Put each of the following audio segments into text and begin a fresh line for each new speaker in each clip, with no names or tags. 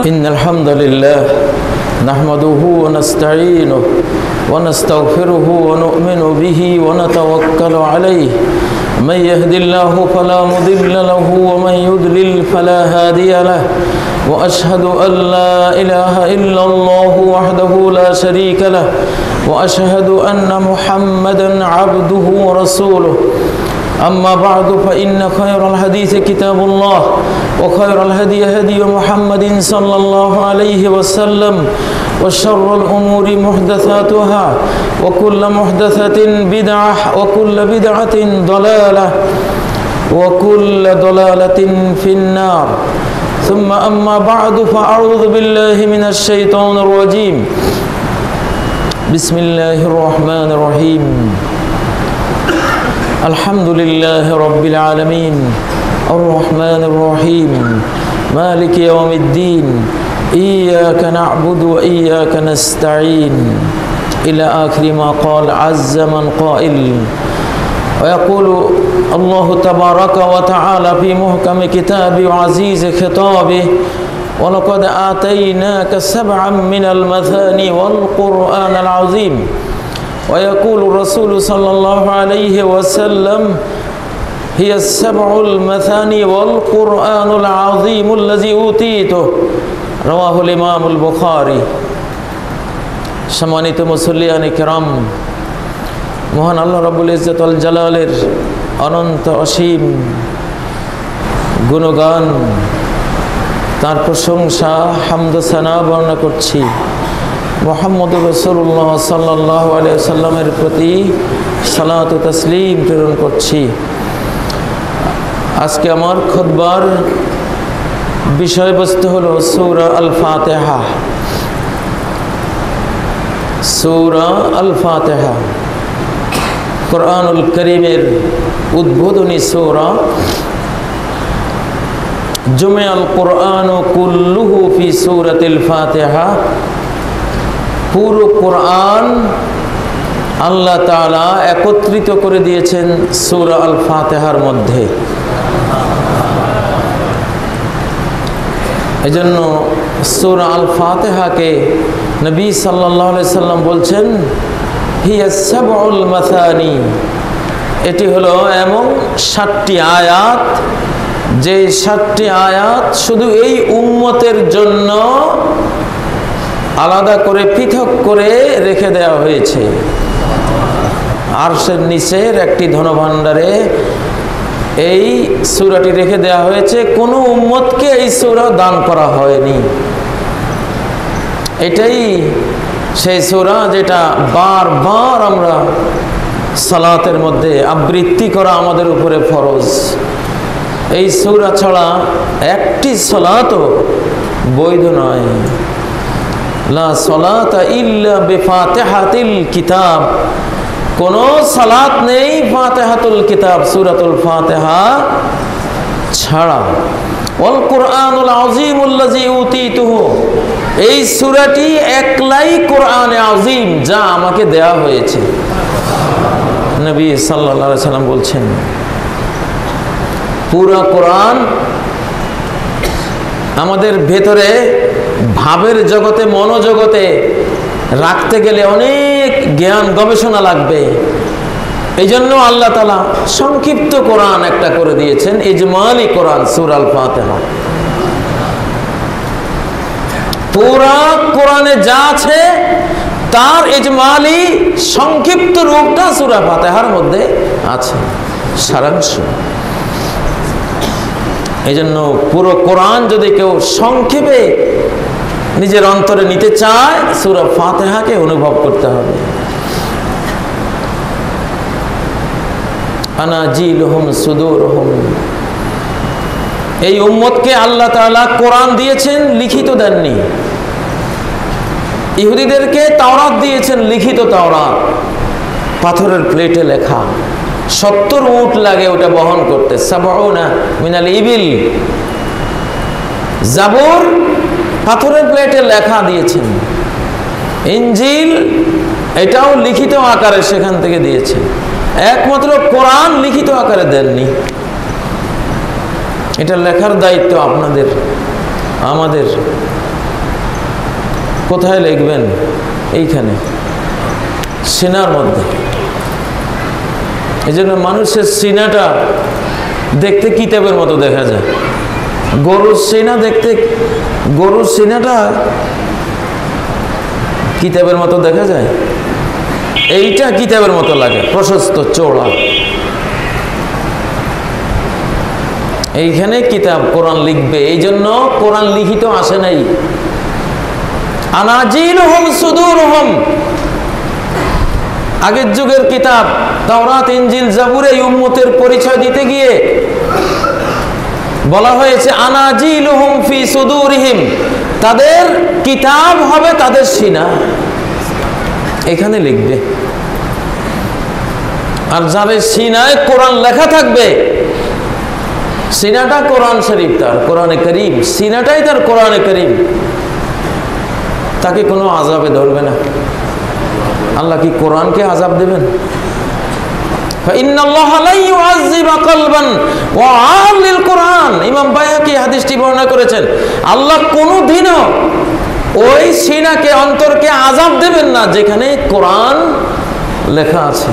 إن الحمد لله نحمده ونستعينه ونستغفره ونؤمن به ونتوكل عليه من يهد الله فلا مضل له ومن يضلل فلا هادي له وأشهد أن لا إله إلا الله وحده لا شريك له وأشهد أن محمدا عبده ورسوله أما بعد فإن خير الحديث كتاب الله وخير الهدي هدي محمد صلى الله عليه وسلم وشر الأمور محدثاتها وكل محدثة بدعة وكل بدعة ضلالة وكل ضلالة في النار ثم أما بعد فأعوذ بالله من الشيطان الرجيم بسم الله الرحمن الرحيم الحمد لله رب العالمين الرحمن الرحيم مالك يوم الدين إياك نعبد وإياك نستعين إلى آخر ما قال عز من قائل ويقول الله تبارك وتعالى في محكم كتابه وعزيز خطابه ولقد آتيناك سبعا من المثاني والقرآن العظيم ويقول الرسول صلى الله عليه وسلم هي السبع المثاني والقرآن العظيم الذي أوتيته رواه الإمام البخاري সম্মানিত মুসল্লিয়ান কিরাম, মহান আল্লাহ রাব্বুল ইজ্জত ওয়াল জালালের অনন্ত অসীম গুণগান, তার প্রশংসা হামদ সানা বর্ণনা করছি। মুহাম্মদুর রাসূলুল্লাহ সাল্লাল্লাহু আলাইহি ওয়াসাল্লামের প্রতি সালাত ও তাসলিম প্রেরণ করছি। আজকে আমার খুতবার বিষয়বস্তু হলো সূরা আল ফাতিহা। সূরা আল ফাতিহা কোরআনুল কারীমের উদ্বোধনী সূরা। জুমিআল কুরআনু কুল্লুহু ফি সূরাতিল ফাতিহা। পুরো কোরআন আল্লাহ তাআলা একত্রিত করে দিয়েছেন সূরা আল ফাতিহার মধ্যে। এজন্য সূরা আল ফাতিহাকে নবী সাল্লাল্লাহু আলাইহি সাল্লাম বলছেন হিয়া সাবউল মাসানি, এটি হলো এমন 7টি আয়াত, যে 7টি আয়াত শুধু এই উম্মতের জন্য আলাদা করে পৃথক করে রেখে দেওয়া হয়েছে। আরশের নিচের একটি ধনভাণ্ডারে এই সূরাটি রেখে দেওয়া হয়েছে। কোনো উম্মতকে এই সূরা দান করা হয়নি। এটাই সেই সূরা যেটা বারবার আমরা সালাতের মধ্যে আবৃত্তি করা আমাদের উপরে ফরজ। এই সূরা ছাড়া একটি সালাতও বৈধ নয়। লা সালাতা ইল্লা বিফাতিহাতিল কিতাব, কোন সালাত নেই ফাতিহাতুল কিতাব সূরাতুল ফাতিহা ছাড়া। ওয়াল কুরআনুল আযীমুল্লাযী উতীতুহু, এই সূরাটি একলাই কোরআনে আযীম যা আমাকে দেয়া হয়েছে। নবী সাল্লাল্লাহু আলাইহি সাল্লাম বলছেন পুরো কোরআন আমাদের ভেতরে ভাবের জগতে মনোজগতে রাখতে গেলে অনেক জ্ঞান গবেষণা লাগবে। এই জন্য আল্লাহ তাআলা সংক্ষিপ্ত কোরআন একটা করে দিয়েছেন, ইজমালি কোরআন সূরা আল ফাতিহা। পুরা কোরআনে যা আছে তার ইজমালি সংক্ষিপ্ত রূপটা সূরা ফাতিহার মধ্যে আছে, সারাংশ। এই জন্য পুরো কোরআন যদি কেউ সংক্ষেপে নিজের অন্তরে নিতে চায়, সূরা ফাতিহাকে অনুভব করতে হবে। আনাজিলুহুম সুদুরুহুম, এই উম্মতকে আল্লাহ তাআলা কোরআন দিয়েছেন, লিখিত দেননি। ইহুদিদেরকে তাওরাত দিয়েছেন, লিখিত তাওরাত, পাথরের প্লেটে লেখা। 70 উট লাগে ওটা বহন করতে। সাবউনা মিনাল ইবিল, জাবুর পাথরের প্লেটে লেখা দিয়েছেন। ইনজিল এটাও লিখিত আকারে সেখান থেকে দিয়েছেন। একমাত্র কোরআন লিখিত আকারে দেননি। এটা লেখার দায়িত্ব আপনাদের, আমাদের। কোথায় লিখবেন? এইখানে সিনার মধ্যে। এই জন্য মানুষের সিনাটা দেখতে কিতাবের মতো দেখা যায়। গরুর সিনা দেখতে, গরুর সিনাটা কিতাবের মতো দেখা যায়, এইটা কিতাবের মতো লাগে, প্রশস্ত চওড়া। এইখানে কিতাব কোরআন লিখবে। এই জন্য কোরআন লিখিত আসে নাই। আনাজিলুহুম সুদুরুহুম, আগের যুগের কিতাব তাওরাত, ইনজিল, জাবুর, এই উম্মতের পরিচয় দিতে গিয়ে বলা হয়েছে আনাজিলুহুম ফি সুদুরিহিম, তাদের কিতাব হবে তাদের সিনা, এখানে লিখবে। আর যাদের সিনায় কোরআন লেখা থাকবে, সিনাটা কোরআন শরীফ, তার কোরআনে করিম, সিনাটাই তার কোরআনে করিম, তাকে কোনো আযাবে ধরবে না। আল্লাহ কি কোরআনকে আযাব দেবেন? ইন্নাল্লাহা লা ইউআযযিবু কলবান ওয়া আলিল কোরআন, ইমাম বাইহাকী হাদিসটি বর্ণনা করেছেন। আল্লাহ কোনোদিনও ওই সিনাকে, অন্তরকে আযাব দেবেন না যেখানে কোরআন লেখা আছে।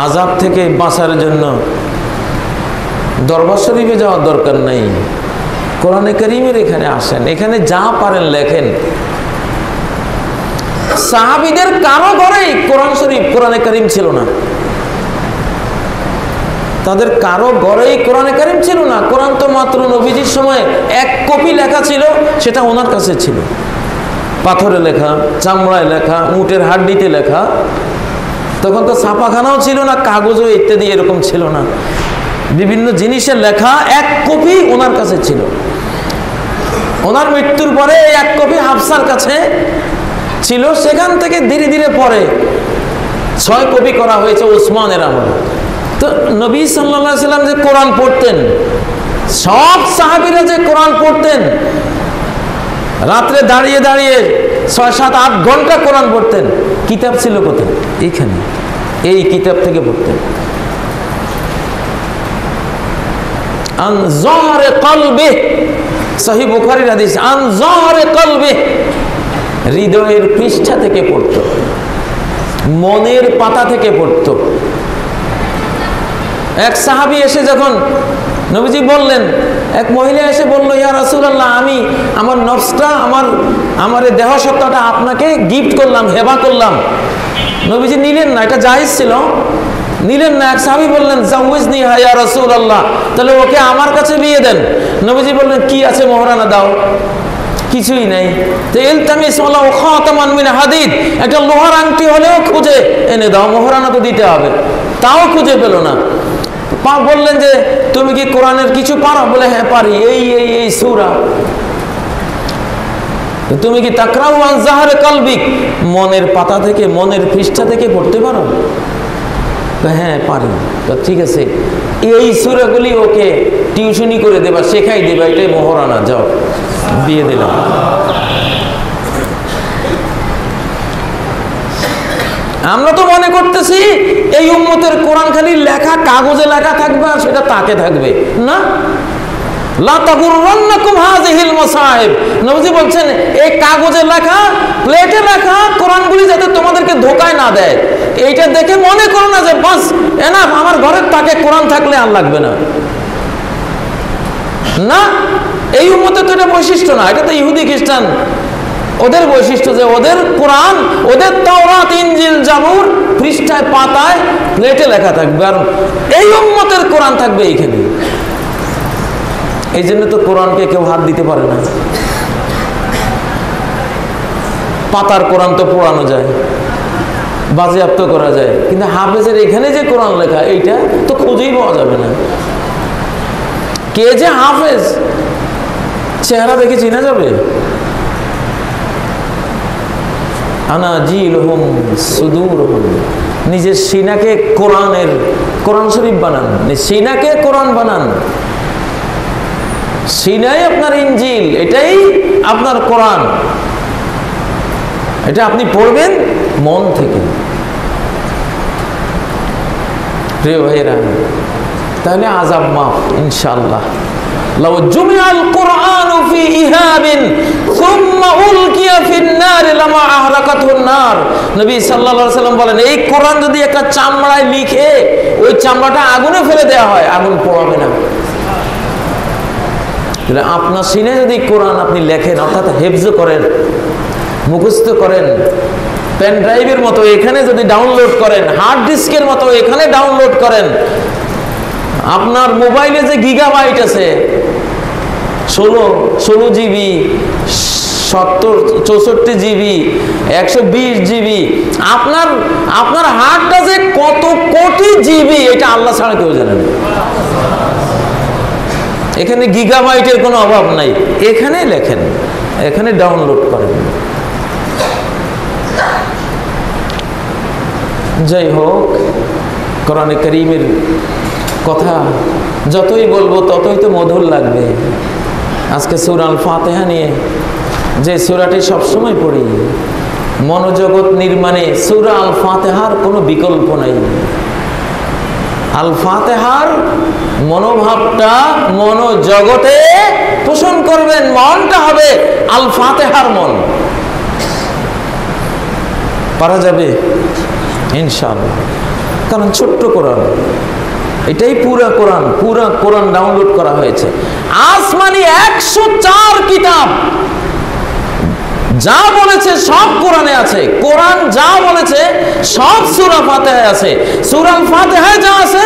আযাব থেকে বাঁচার জন্য দরবার শরীফে যাওয়ার দরকার নাই, কোরআনে কারীমের এখানে আসেন, এখানে যা পারেন লেখেন। সাহাবীদের কারো ঘরেই কোরআন শরীফ, কোরআনে কারীম ছিল না, তাদের কারো ঘরেই কোরআনে কারীম ছিল না। কোরআন তো মাত্র নবীজির সময় এক কপি লেখা ছিল, সেটা ওনার কাছে ছিল, পাথরে লেখা, চামড়ায় লেখা, উটের হাড্ডিতে লেখা। তখন তো ছাপাখানাও ছিল না, কাগজও ইত্যাদি এরকম ছিল না, বিভিন্ন জিনিসের লেখা এক কপি ওনার কাছে ছিল। ওনার মৃত্যুর পরে এক কপি হাফসার কাছে ছিল, সেখান থেকে ধীরে ধীরে পরে 6 কপি করা হয়েছে ওসমানের আমলে। তো নবী সাল্লাল্লাহু আলাইহি সাল্লাম যে কোরআন পড়তেন, সব সাহাবীরা যে কোরআন পড়তেন, রাত্রে দাঁড়িয়ে দাঁড়িয়ে 6, 7, 8 ঘন্টা কোরআন পড়তেন, কিতাব ছিল কোথায়? এইখানে, এই কিতাব থেকে পড়তেন। আন যাহরে কলবে, সহিহ বুখারীর হাদিস, আন যাহরে কলবে, হৃদয়ের পৃষ্ঠা থেকে পড়তো, মনের পাতা থেকে পড়তো। এক সাহাবী এসে যখন নবীজি বললেন, এক মহিলা এসে বলল, ইয়া রাসূলুল্লাহ, আমি আমার নফসটা, আমার দেহ সত্তাটা আপনাকে গিফট করলাম, হেবা করলাম। নবীজি নিলেন না, এটা জায়েজ ছিল, নিলেন না। এক সাহাবী বললেন, জাওয়াজনি ইয়া রাসূলুল্লাহ, তাহলে ওকে আমার কাছে বিয়ে দেন। নবীজি বললেন, কি আছে মোহরানা দাও? কিছুই নাই। তো ইলতামিস ওয়ালাউ খাতামান মিন হাদিদ, একটা লোহার আংটি হলেও খুঁজে এনে দাও, মোহরানা তো দিতে হবে। তাও খুঁজে পেল না। বললেন যে, তুমি কি কোরআনের কিছু পারো? বলে, হ্যাঁ পারি, এই সূরা। তুমি কি তাকরাউ আন যাহরে কলবিক, মনের পাতা থেকে, মনের পৃষ্ঠা থেকে পড়তে পারো? হ্যাঁ পারি। তো ঠিক আছে, এই সূরাগুলি ওকে টিউশনি করে দেবা, শেখাই দেবা, এটাই মোহরানা, যাও, দিয়ে দিলাম। আমরা তো মনে করতেছি এই উম্মতের কোরআন খালি লেখা, কাগজে লেখা থাকবে আর সেটা তাকে থাকবে না। লা তাগুররান্নাকুম হাযিহিল মাসাহিব, নবীজি বলছেন, এই কাগজে লেখা, প্লেটে লেখা কোরআনগুলি যাতে তোমাদেরকে ধোঁকায় না দেয়, এইটা দেখে মনে করো না যে বাস এনাফ, আমার ঘরের তাকে কোরআন থাকলে আর লাগবে না। না, এই উম্মতের তো এটা বৈশিষ্ট্য না, এটা তো ইহুদি খ্রিস্টান ওদের বৈশিষ্ট্য, যে ওদের কোরআন, ওদের তাওরাত, ইনজিল, জাবুর পৃষ্ঠায়, পাতায়, প্লেটে লেখা থাকবে, আর এই উম্মতের কোরআন থাকবে এইখানে। এই জন্য তো কোরআনকে কেউ হাত দিতে পারে না। পাতার কোরআন তো পড়ানো যায়, বাজেয়াপ্ত করা যায়, কিন্তু হাফেজের এখানে যে কোরআন লেখা, এইটা তো খুঁজেই পাওয়া যাবে না। কে যে হাফেজ, চেহারা দেখে চেনা যাবে? আনাজিলুহুম সুদুরুহুম, নিজের সিনাকে কোরআন শরীফ বানান, সিনাকে কোরআন বানান। সিনাই আপনার ইনজিল, এটাই আপনার কোরআন, এটা আপনি পড়বেন মন থেকে। প্রিয় ভাইরা, তাহলে আযাব মাফ ইনশাআল্লাহ। লাউ জুমিআল কুরআনু ফি ইহাবিন সুম্মা উলকিয়া ফিন নার লামা আহরাকাতুন নার। নবী সাল্লাল্লাহু আলাইহি ওয়াসাল্লাম বলেন, এই কোরআন যদি একটা চামড়ায় লিখে ওই চামড়াটা আগুনে ফেলে দেওয়া হয়, আগুন পোড়াবে না। তাহলে আপনার সিনে যদি কোরআন আপনি লেখেন, অর্থাৎ হেফজ করেন, মুখস্থ করেন, পেন ড্রাইভের মতো এখানে যদি ডাউনলোড করেন, হার্ড ডিস্কের মতো এখানে ডাউনলোড করেন, আপনার মোবাইলে যে গিগাবাইট আছে 16 জিবি, 64 জিবি, 120 জিবি, আপনার হার্ডটা যে কত কোটি জিবি এটা আল্লাহ ছাড়া কেউ জানে না। এখানে গিগাবাইটের কোনো অভাব নাই, এখানে লেখেন, এখানে ডাউনলোড করেন। যাই হোক, কোরআনে কারীমের কথা যতই বলবো ততই তো মধুর লাগবে। আজকে সূরা আল ফাতিহা নিয়ে, যে সূরাটি সবসময় পড়ি, মনোজগৎ নির্মাণে সূরা আল ফাতিহার কোনো বিকল্প নাই। আল ফাতিহার মনোভাবটা মনোজগতে পোষণ করবেন, মনটা হবে আল ফাতিহার মন। পারা যাবে ইনশাআল্লাহ, কারণ ছোট্ট কোরআন, এটাই পুরা কোরআন ডাউনলোড করা হয়েছে। আসমানি 104 কিতাব যা বলেছে সব কোরআনে আছে। কোরআন যা বলেছে সব সূরা ফাতিহায় আছে। সূরা ফাতিহায় যা আছে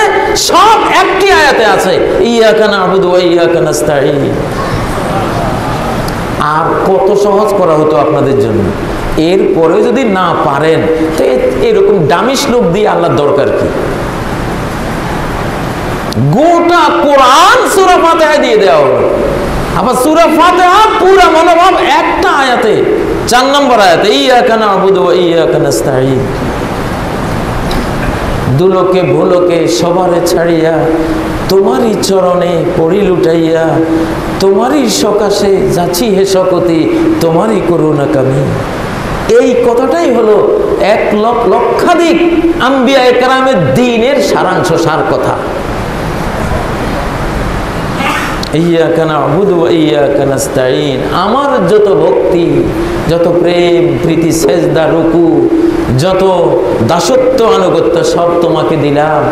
সব একটি আয়াতে আছে, ইয়াকা না'বুদু ওয়া ইয়াকা নাস্তাঈন। আর কত সহজ করা হতো আপনাদের জন্য। এরপরে যদি না পারেন তো এরকম দামি শ্লোক দিয়ে আল্লাহর দরকার কি? গোটা কোরআন সূরা ফাতিহায় দিয়ে দেওয়া হলো। আবার সূরা ফাতিহা পুরা মনোভাব একটা আয়াতে, 4 নম্বর আয়াতে, ইয়াকা না'বুদু ওয়া ইয়াকা নাস্তাঈন। দুলোকে ভুলোকে সবারে ছাড়িয়া তোমারই চরণে পড়ি লুটাইয়া, তোমারই সকাশে যাচ্ছি হে শকতি, তোমারই করুণা কামি। এই কথাটাই হলো লক্ষাধিক আম্বিয়া একরামের দ্বীনের সারাংশ, সার কথা। ইয়াকা না'বুদু ওয়া ইয়াকা নাস্তাঈন। আমার যত ভক্তি, যত প্রেম প্রীতি, সেজদা, রুকু, যত দাসত্ব আনুগত্য সব তোমাকে দিলাম।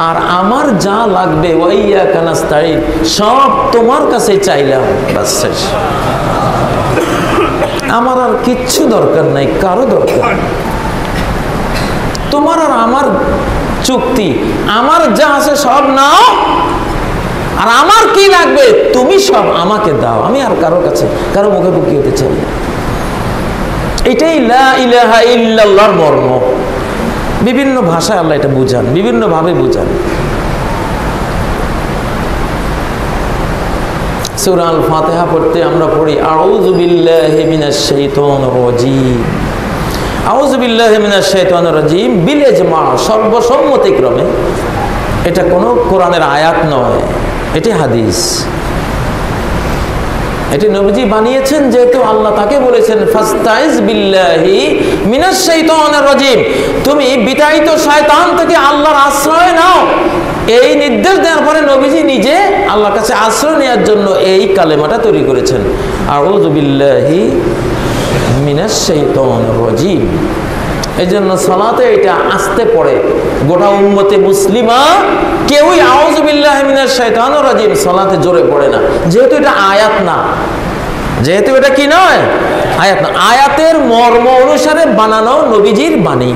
আর আমার যা লাগবে ওয়া ইয়াকা নাস্তাঈন, সব তোমার কাছে চাইলাম। বাস শেষ। আমার আর কিচ্ছু দরকার নাই, কারো দরকার। তোমার আর আমার চুক্তি, আমার যা আছে সব নাও, আর আমার কি লাগবে তুমি সব আমাকে দাও। আমি আর কারো কাছে কারো মুখে বুকি হতে চাই না। এটাই লা ইলাহা ইল্লাল্লাহর মর্ম। বিভিন্ন ভাষায় আল্লাহ এটা বুঝান, বিভিন্ন ভাবে বুঝান। সূরা আল ফাতিহা পড়তে আমরা পড়ি আউযু বিল্লাহি মিনাশ শাইতানির রাজীম। আউযু বিল্লাহি মিনাশ শাইতানির রাজীম বিল ইজমা, সর্বসম্মতিক্রমে। এটা কোনো কোরআনের আয়াত নয়, এটি হাদিস। এটি নবীজি বানিয়েছেন, যেহেতু আল্লাহ তাকে বলেছেন ফাস্তাইজ বিল্লাহি মিনাশ শাইতানির রাজীম, তুমি বিতাড়িত শয়তান থেকে আল্লাহর আশ্রয় নাও। এই নির্দেশ দেওয়ার পরে নবীজি নিজে আল্লাহর কাছে আশ্রয় নেওয়ার জন্য এই কালেমাটা তৈরি করেছেন, আউযু বিল্লাহি মিনাশ শাইতানির রাজীম। এই জন্য সালাতে এটা আসতে পড়ে। গোটা উম্মতে মুসলিমা কেউই আউযু বিল্লাহি মিনাশ শাইতানির রাজীম সালাতে জোরে পড়ে না, যেহেতু এটা আয়াত না। যেহেতু এটা কি নয়, আয়াত না। আয়াতের মর্ম অনুসারে বানানো নবীজির বাণী।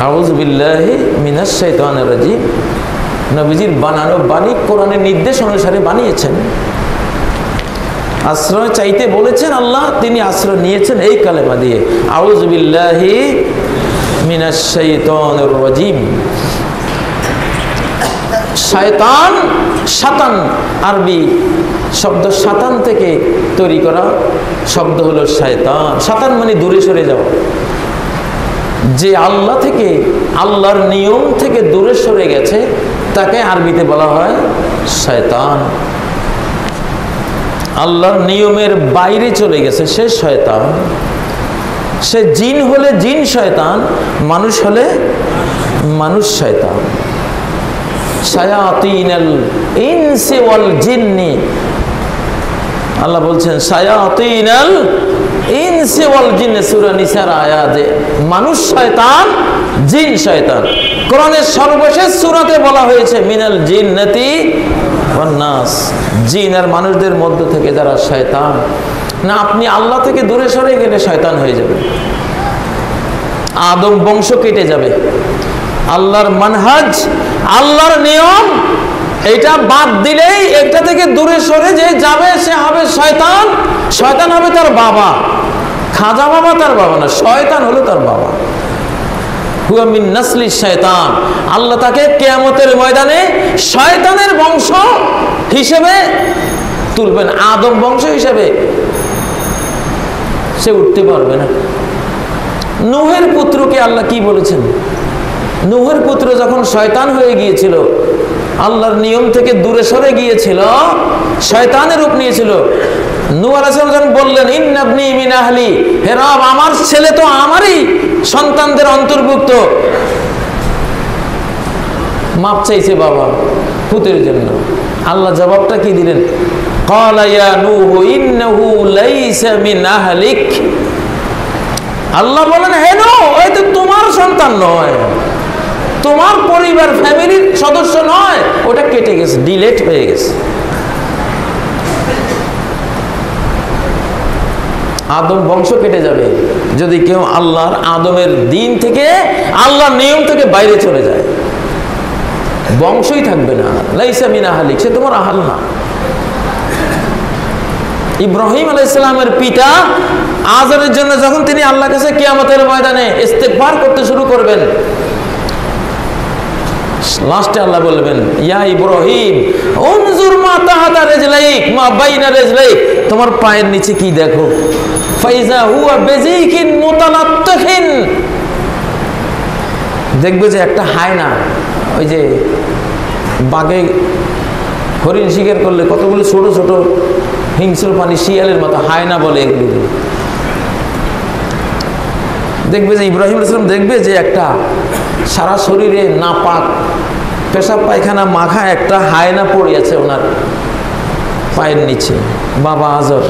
আউযু বিল্লাহি মিনাশ শাইতানির রাজীম নবীজির বানানো বাণী, কোরআনের নির্দেশ অনুসারে বানিয়েছেন। আশ্রয় চাইতে বলেছেন আল্লাহ, তিনি আশ্রয় নিয়েছেন এই কালেমা দিয়ে, আউযু বিল্লাহি মিনাশ শাইতানির রাজীম। শয়তান, শাতান আরবি শব্দ শাতান থেকে তৈরি করা শব্দ হলো শয়তান। শাতান মানে দূরে সরে যাওয়া। যে আল্লাহ থেকে, আল্লাহর নিয়ম থেকে দূরে সরে গেছে তাকে আরবিতে বলা হয় শয়তান। আল্লাহর নিয়মের বাইরে চলে গেছে সে শয়তান। সে জিন হলে জিন শয়তান, মানুষ হলে মানুষ শয়তান। শায়াতিনাল ইনসি ওয়াল জিন্নি। আল্লাহ বলছেন শায়াতিনাল ইনসি ওয়াল জিন্নি, সূরা নিসার আয়াতে মানুষ শয়তান, জিন শয়তান। কোরআনের সর্বশেষ সূরাতে বলা হয়েছে মিনাল জিন্নাতি ওয়ান নাস, জিন আর মানুষদের মধ্য থেকে যারা শয়তান। না, আপনি আল্লাহ থেকে দূরে সরে গেলে শয়তান হয়ে যাবে, আদম বংশ কেটে যাবে। আল্লাহর মানহাজ, আল্লাহর নিয়ম, এটা বাদ দিলেই একটা থেকে দূরে সরে যে যাবে সে হবে শয়তান। শয়তান হবে তার বাবা, খাজা বাবা তার বাবা না, শয়তান হলো তার বাবা। হুয়া মিন নাসলি শয়তান। আল্লাহ তাকে কিয়ামতের ময়দানে শয়তানের বংশ হিসেবে তুলবেন, আদম বংশ হিসেবে সে উঠতে পারবে না। নূহের পুত্রকে আল্লাহ কি বলেছেন? নূহের পুত্র যখন শয়তান হয়ে গিয়েছিল, আল্লাহর নিয়ম থেকে দূরে সরে গিয়েছিল, শয়তানের রূপ নিয়েছিল, নূহ আলাইহিস সালাম যখন বললেন ইন্নাবনি মিন আহলি, হে রব আমার ছেলে তো আমারই সন্তানদের অন্তর্ভুক্ত, মাপ চাইছে বাবা পুত্রের জন্য। আল্লাহ জবাবটা কি দিলেন? ক্বালা ইয়া নূহ ইন্নাহু লাইসা মিন আহলিক। আল্লাহ বলেন হে নূহ, ওই তো তোমার সন্তান নয়, তোমার পরিবার ফ্যামিলির সদস্য নয়, ওটা কেটে গেছে, ডিলেট হয়ে গেছে। আদম বংশ কেটে যাবে যদি কেউ আল্লাহর আদমের দিন থেকে, আল্লাহর নিয়ম থেকে বাইরে চলে যায়, বংশই থাকবে না। লাইসা মিন আহলিক, সে তোমার আহাল না। ইব্রাহিম আলাইহিস সালামের পিতা আজরের জন্য যখন তিনি আল্লাহর কাছে কিয়ামতের ময়দানে ইস্তেগফার করতে শুরু করবেন, লাস্টে আল্লাহ বলবেন ইয়া ইব্রাহিম উনজুর মা তাহাতা রিজলাইক মা বাইনা রিজলাইক, তোমার পায়ের নিচে কি দেখো? ফাইজা হুয়া বিজিকিন মুতালাত্তিখিন, দেখবে যে একটা হায়না, ওই যে বাঘে হরিণ শিকার করলে কতগুলো ছোট ছোট হিংস্র প্রাণী শিয়ালের মতো হায়না বলে এগুলো, দেখবে যে ইব্রাহিম আলাইহিস সালাম দেখবে যে একটা সারা শরীরে নাপাক পেশাব পায়খানা মাখা একটা হায়না পড়ে আছে ওনার পায়ের নিচে। বাবা আজর,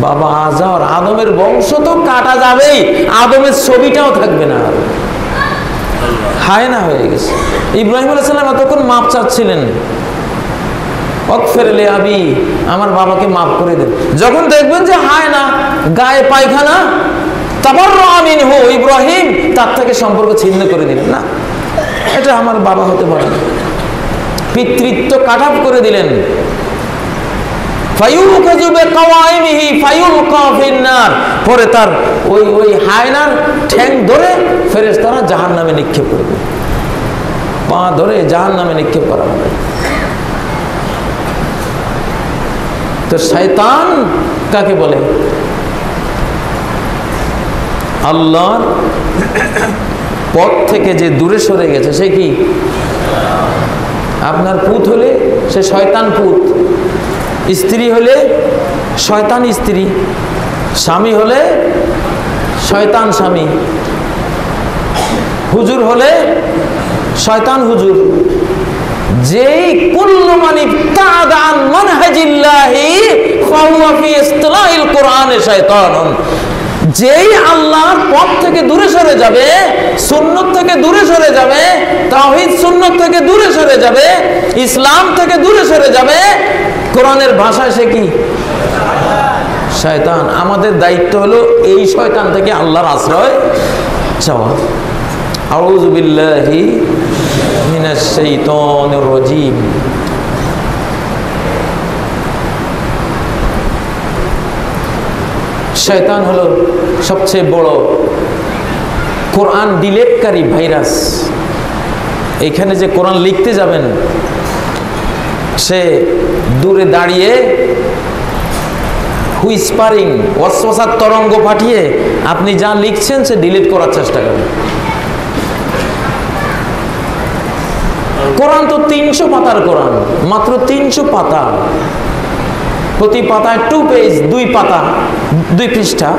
বাবা আজর, আদমের বংশ তো কাটা যাবেই, আদমের ছবিটাও থাকবে না, হায়না হয়ে গেছে। ইব্রাহিম আলাইহিস সালাম এতক্ষণ মাপ চাচ্ছিলেন, অগফির লি আবি, আমার বাবাকে মাফ করে দেন। যখন দেখবেন যে হায়না গায়ে পায়খানা, তাবাররা মিনহু, ইব্রাহিম তার থেকে সম্পর্ক ছিন্ন করে দিলেন, না এটা আমার বাবা হতে পারে না, পিতৃত্ব কাট অফ করে দিলেন। ফায়ুখাযু বিকাওয়াইমিহি ফায়ুলকা ফিন্নার, পরে তার ওই হায়নার ঠ্যাং ধরে ফেরেশতারা জাহান্নামে নিক্ষেপ করবে, পা ধরে জাহান্নামে নিক্ষেপ করা হবে। তো শয়তান কাকে বলে? আল্লাহর পথ থেকে যে দূরে সরে গেছে সে কি? আপনার পুত হলে সে শয়তান পুত, স্ত্রী হলে শয়তান স্ত্রী, স্বামী হলে শয়তান স্বামী, হুজুর হলে শয়তান হুজুর। যেই কুল্লু মান ইবতাআদা আন মানহাজিল্লাহি ফাহুয়া ফি ইসতিলাহিল কুরআনে শায়তানুন, যেই আল্লাহর পথ থেকে দূরে সরে যাবে, সুন্নত থেকে দূরে সরে যাবে, তাওহীদ সুন্নত থেকে দূরে সরে যাবে, ইসলাম থেকে দূরে সরে যাবে, কোরআনের ভাষায় সে কি? শয়তান। আমাদের দায়িত্ব হলো এই শয়তান থেকে আল্লাহর আশ্রয় চাওয়া। আউযু বিল্লাহি মিনাশ শাইতানির রাজীম। শয়তান হলো সবচেয়ে বড় কোরআন ডিলেটকারী ভাইরাস। এখানে যে কোরআন লিখতে যাবেন, সে দূরে দাঁড়িয়ে হুইসপারিং, ওয়াসওয়াসার তরঙ্গ পাঠিয়ে আপনি যা লিখছেন সে ডিলিট করার চেষ্টা করেন। কোরআন তো 300 পাতার কোরআন, মাত্র 300 পাতা, প্রতি পাতায় 2 পেজ, 2 পাতা, 2 পৃষ্ঠা,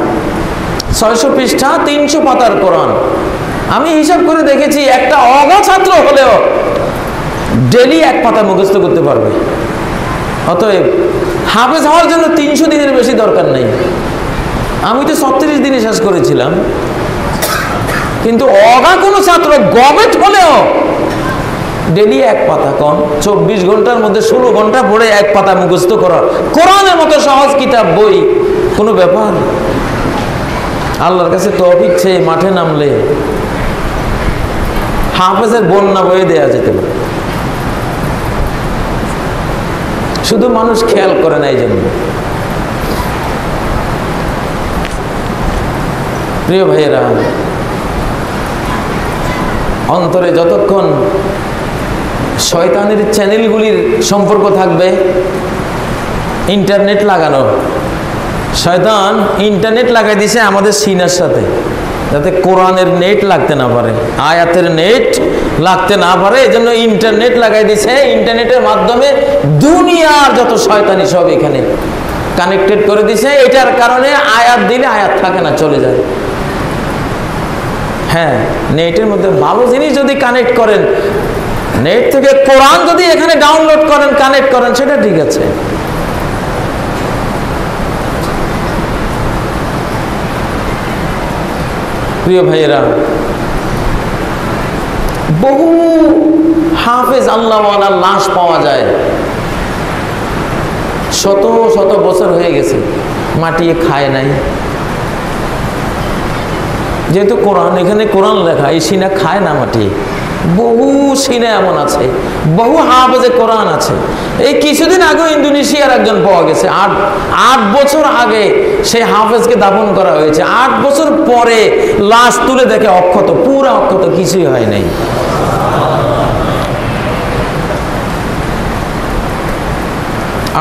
600 পৃষ্ঠা, 300 পাতার কোরআন। আমি হিসাব করে দেখেছি একটা অগা ছাত্র হলেও ডেলি এক পাতা মুখস্থ করতে পারবে। অতএব হাফেজ হওয়ার জন্য 300 দিনের বেশি দরকার নেই। আমি তো 36 দিনে শেষ করেছিলাম, কিন্তু অগা কোনো ছাত্র গবেট হলেও ডেলি এক পাতা, কম 24 ঘন্টার মধ্যে 16 ঘন্টা পড়ে এক পাতা মুখস্থ করা, কোরআনের মতো সহজ কিতাব বই কোনো ব্যাপার। আল্লাহর কাছে তৌফিক চেয়ে মাঠে নামলে হাফেজের বন্যা বয়ে দেয়া যেতে পারে। শুধু মানুষ খেয়াল করে না। এই জন্য প্রিয় ভাইয়েরা, অন্তরে যতক্ষণ শয়তানের চ্যানেলগুলির সম্পর্ক থাকবে, ইন্টারনেট লাগানো, শয়তান ইন্টারনেট লাগাই দিয়েছে আমাদের সিনার সাথে, যাতে কোরআনের নেট লাগতে না পারে, আয়াতের নেট লাগতে না পারে। এই জন্য ইন্টারনেট লাগাই দিয়েছে। ইন্টারনেটের মাধ্যমে দুনিয়ার যত শয়তানি সব এখানে কানেক্টেড করে দিয়েছে। এটার কারণে আয়াত দিলে আয়াত থাকে না, চলে যায়। হ্যাঁ, নেটের মধ্যে ভালো জিনিস যদি কানেক্ট করেন, নেট থেকে কোরআন যদি এখানে ডাউনলোড করেন, কানেক্ট করেন, সেটা ঠিক আছে। প্রিয় ভাইয়েরা, বহু হাফেজ আল্লাহওয়ালার লাশ পাওয়া যায়, শত শত বছর হয়ে গেছে, মাটিয়ে খায় নাই। যেহেতু কোরআন, এখানে কোরআন লেখা, এই সিনা খায় না মাটি। বহু সিনা এমন আছে, বহু হাফেজে কোরআন আছে। এই কিছুদিন আগে ইন্দোনেশিয়ার একজন পাওয়া গেছে, 8 বছর আগে সেই হাফেজকে দাফন করা হয়েছে। 8 বছর পরে লাশ তুলে দেখে অক্ষত, পুরা অক্ষত, কিছুই হয় নাই।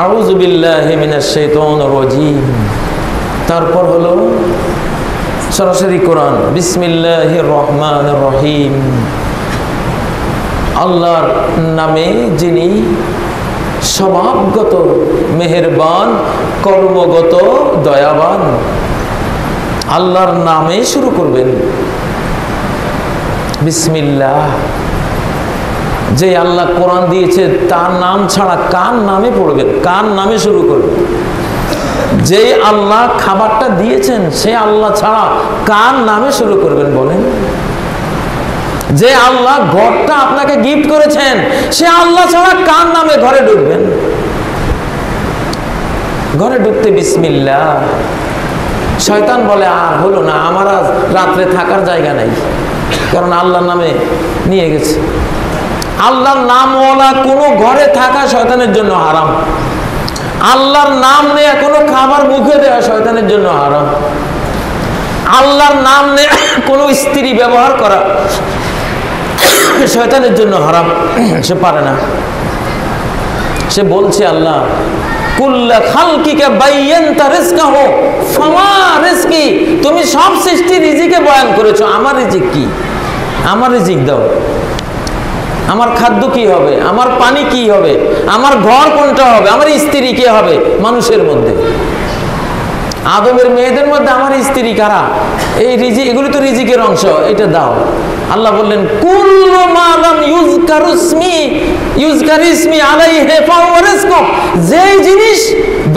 আউযু বিল্লাহি মিনাশ শাইতানির রাজীম। তারপর হলো সরাসরি কোরআন, বিসমিল্লাহির রহমানির রহিম। আল্লাহর নামে যিনি স্বভাবগত মেহেরবান, কর্মগত দয়াবান। আল্লাহর নামে শুরু করবেন, বিসমিল্লাহ। যে আল্লাহ কোরআন দিয়েছে তার নাম ছাড়া কার নামে পড়বেন, কার নামে শুরু করবেন? যে আল্লাহ খাবারটা দিয়েছেন সে আল্লাহ ছাড়া কার নামে শুরু করবেন বলেন? যে আল্লাহ ঘরটা আপনাকে গিফট করেছেন সে আল্লাহ ছাড়া কার নামে ঘরে ঢুকবেন? ঘরে ঢুকতে বিসমিল্লাহ। শয়তান বলে আর হলো না, আমার আজ রাত্রে থাকার জায়গা নাই, কারণ আল্লাহর নামে নিয়ে গেছে। আল্লাহর নামওয়ালা কোনো ঘরে থাকা শয়তানের জন্য হারাম। আল্লাহর নাম নিয়ে কোনো খাবার মুখে দেওয়া শয়তানের জন্য হারাম। আল্লাহর নাম নিয়ে কোনো স্ত্রী ব্যবহার করা শয়তানের জন্য হারাম। সে পারে না। সে বলছে আল্লাহ কুল্লা খালকিকা বাইয়ানতা রিজকাহু ফামা রিজকি, তুমি সব সৃষ্টি রিজিকে বয়ান করেছো, আমার রিজিক কি? আমার রিজিক দাও। আমার খাদ্য কি হবে, আমার পানি কি হবে, আমার ঘর কোনটা হবে, আমার স্ত্রী কে হবে? মানুষের মধ্যে আদমের মেয়েদের মধ্যে আমার স্ত্রী কারা? এই রিজিক, এগুলো তো রিজিকের অংশ, এটা দাও। আল্লাহ বললেন কুল্লু মা লাম ইউযকার ইসমি আলাইহি ফাহুয়া রিজকুক, যেই জিনিস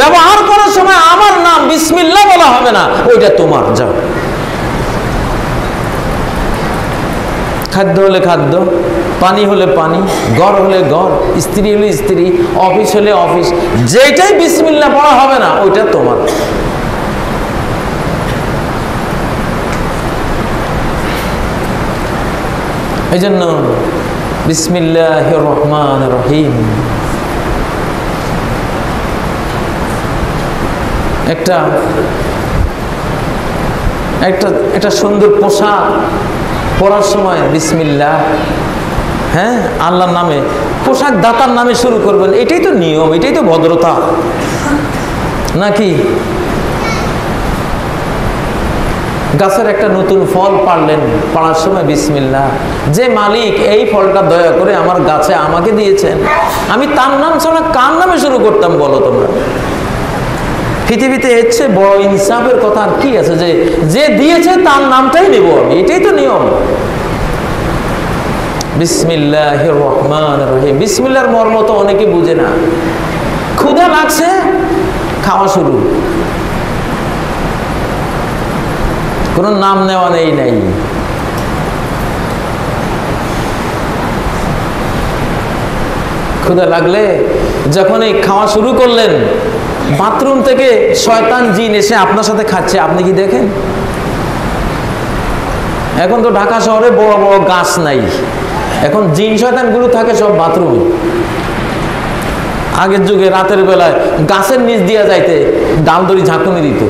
ব্যবহার করার সময় আমার নাম বিসমিল্লাহ বলা হবে না, ওইটা তোমার, যাও। খাদ্য হলে খাদ্য, পানি হলে পানি, ঘর হলে ঘর, স্ত্রী হলে স্ত্রী, অফিস হলে অফিস, যেটাই বিসমিল্লাহ পড়া হবে না ওইটা তোমার। এই জন্য বিসমিল্লাহির রহমানির রহিম। একটা সুন্দর পোশাক পরার সময় বিসমিল্লাহ, হ্যাঁ, আল্লাহর নামে, পোশাক দাতার নামে শুরু করবেন। এটাই তো নিয়ম, এটাই তো ভদ্রতা নাকি? গাছের একটা নতুন ফল পাড়লেন, পাড়ার সময় বিসমিল্লাহ। যে মালিক এই ফলটা দয়া করে আমার গাছে আমাকে দিয়েছেন, আমি তার নাম ছাড়া কার নামে শুরু করতাম বলো তোমরা? পৃথিবীতে এর চেয়ে বড় ইনসাফের কথা আর কি আছে? যে দিয়েছে তার নামটাই নেব আমি, এটাই তো নিয়ম। বিসমিল্লাহির রহমানির রহিম। বিসমিল্লাহর মর্ম তো অনেকে বুঝে না। ক্ষুধা লাগছে, খাওয়া শুরু, কোনো নাম নেওয়া নেই নাই। ক্ষুধা লাগলে যখনই খাওয়া শুরু করলেন, বাথরুম থেকে শয়তান জিন এসে আপনার সাথে খাচ্ছে, আপনি কি দেখেন? এখন তো ঢাকা শহরে বড় বড় গাছ নাই, এখন জিন শয়তানগুলো থাকে সব বাথরুমে। আগের যুগে রাতের বেলায় গাছের নিচ দিয়া যাইতে ডালদড়ি ঝাঁকুনি দিত,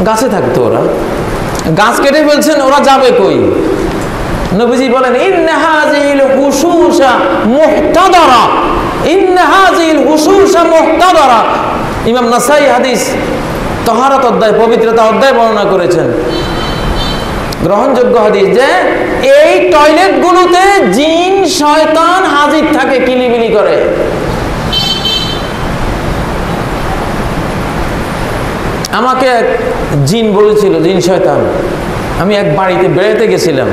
গাছে থাকতো ওরা। গাছ কেটে ফেলছেন, ওরা যাবে কই? নবীজি বলেন ইন্না হাযিহিল হুশুশা মুহতাদারা, ইন্না হাযিহিল হুশুশা মুহতাদারা। ইমাম নাসাই হাদিস তাহারাত অধ্যায়, পবিত্রতা অধ্যায় বর্ণনা করেছেন, গ্রহণযোগ্য হাদিস, যে এই টয়লেটগুলোতে জিন শয়তান হাজির থাকে, কিলিবিলি করে। আমাকে এক জিন বলেছিল, জিন শয়তান, আমি এক বাড়িতে বেড়াতে গেছিলাম,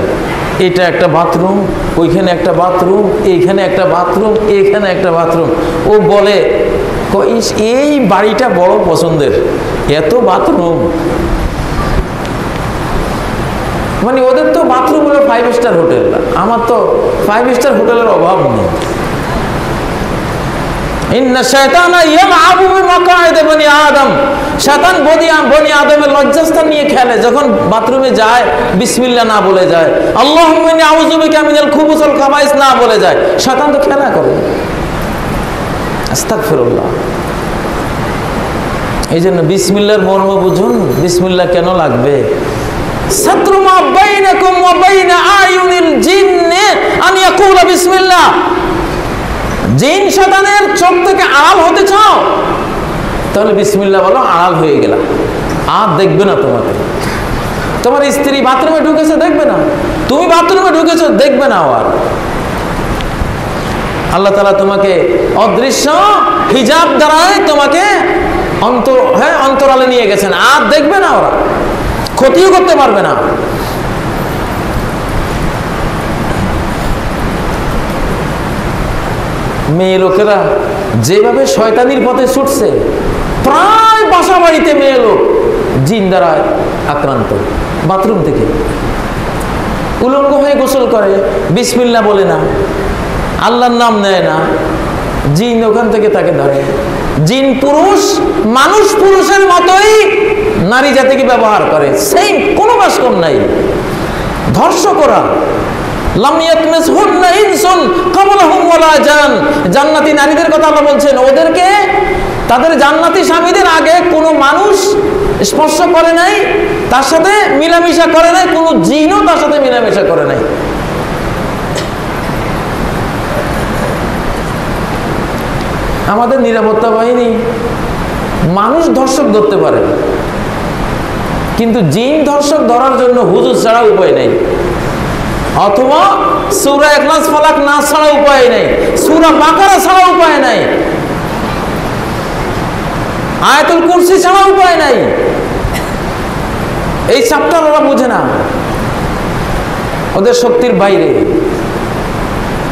এটা একটা বাথরুম, ওইখানে একটা বাথরুম, এইখানে একটা বাথরুম, এইখানে একটা বাথরুম। ও বলে এই বাড়িটা বড় পছন্দের, এত বাথরুম। মানে ওদের তো বাথরুম হলো 5 স্টার হোটেল, আমার তো 5 স্টার হোটেলের অভাব নেই। ইন্না শায়তানা ইয়ালআবু বিমাকাইদ বনি আদম, শয়তান বনি আদমের লজ্জাস্থান নিয়ে খেলে। যখন বাথরুমে যায় বিসমিল্লাহ না বলে যায়, আল্লাহুম্মা ইন্নী আউযু বিকা মিনাল খুবুস ওয়াল খাবাইস না বলে যায়, শয়তান তো খেলা করে। আস্তাগফিরুল্লাহ। এই জন্য বিসমিল্লাহর মর্ম বুঝুন, বিসমিল্লাহ কেন লাগবে। সাতরু মা বাইনাকুম ওয়া বাইনা আয়ুনিল জিন্নি আন ইয়াকুলা বিসমিল্লাহ। জিন শয়তানের চোখ থেকে আড়াল হতে চাও, তাহলে বিসমিল্লাহ বলো, আড়াল হয়ে গেলা। আর দেখবে না তোমাকে। তোমার স্ত্রী বাথরুমে ঢুকেছে, দেখবে না। তুমি বাথরুমে ঢুকেছো, দেখবে না। আর আল্লাহ তাআলা তোমাকে অদৃশ্য হিজাব দ্বারাই তোমাকে অন্তরালে নিয়ে গেছেন, আর দেখবে না, ওরা ক্ষতিও করতে পারবে না। মেয়ে লোকেরা যেভাবে শয়তানির পথে ছুটছে, প্রায় বাসা বাড়িতে মেয়ে লোক জিন দ্বারা আক্রান্ত। বাথরুম থেকে উলঙ্গ হয়ে গোসল করে, বিসমিল্লাহ বলে না, আল্লাহর নাম নেয় না, জিন ওখান থেকে তাকে ধরে। জিন পুরুষ, মানুষ পুরুষের মতোই নারী জাতিকে ব্যবহার করে, সেই কোনো বাস কম নাই। ধর্ষক ওরা। লাম ইয়াতমিসহুন্না ইনসুন ক্বাবলাহুম ওয়ালা জান। জান্নাতি নারীদের কথা আল্লাহ বলছেন, ওদেরকে তাদের জান্নাতি স্বামীদের আগে কোনো মানুষ স্পর্শ করে নাই, তার সাথে মিলামিশা করে নাই, কোনো জিনও তার সাথে মিলামিশা করে নাই। আমাদের নিরাপত্তা বাহিনী মানুষ ধর্ষক ধরতে পারে, কিন্তু জিন ধর্ষক ধরার জন্য হুজুর ছাড়া উপায় নেই, অথবা সূরা ইখলাস ফালাক নাস ছাড়া উপায় নেই, সূরা বাকারা ছাড়া উপায় নাই, আয়াতুল কুরসি ছাড়া উপায় নাই। এই চ্যাপ্টার ওরা বোঝে না, ওদের শক্তির বাইরে।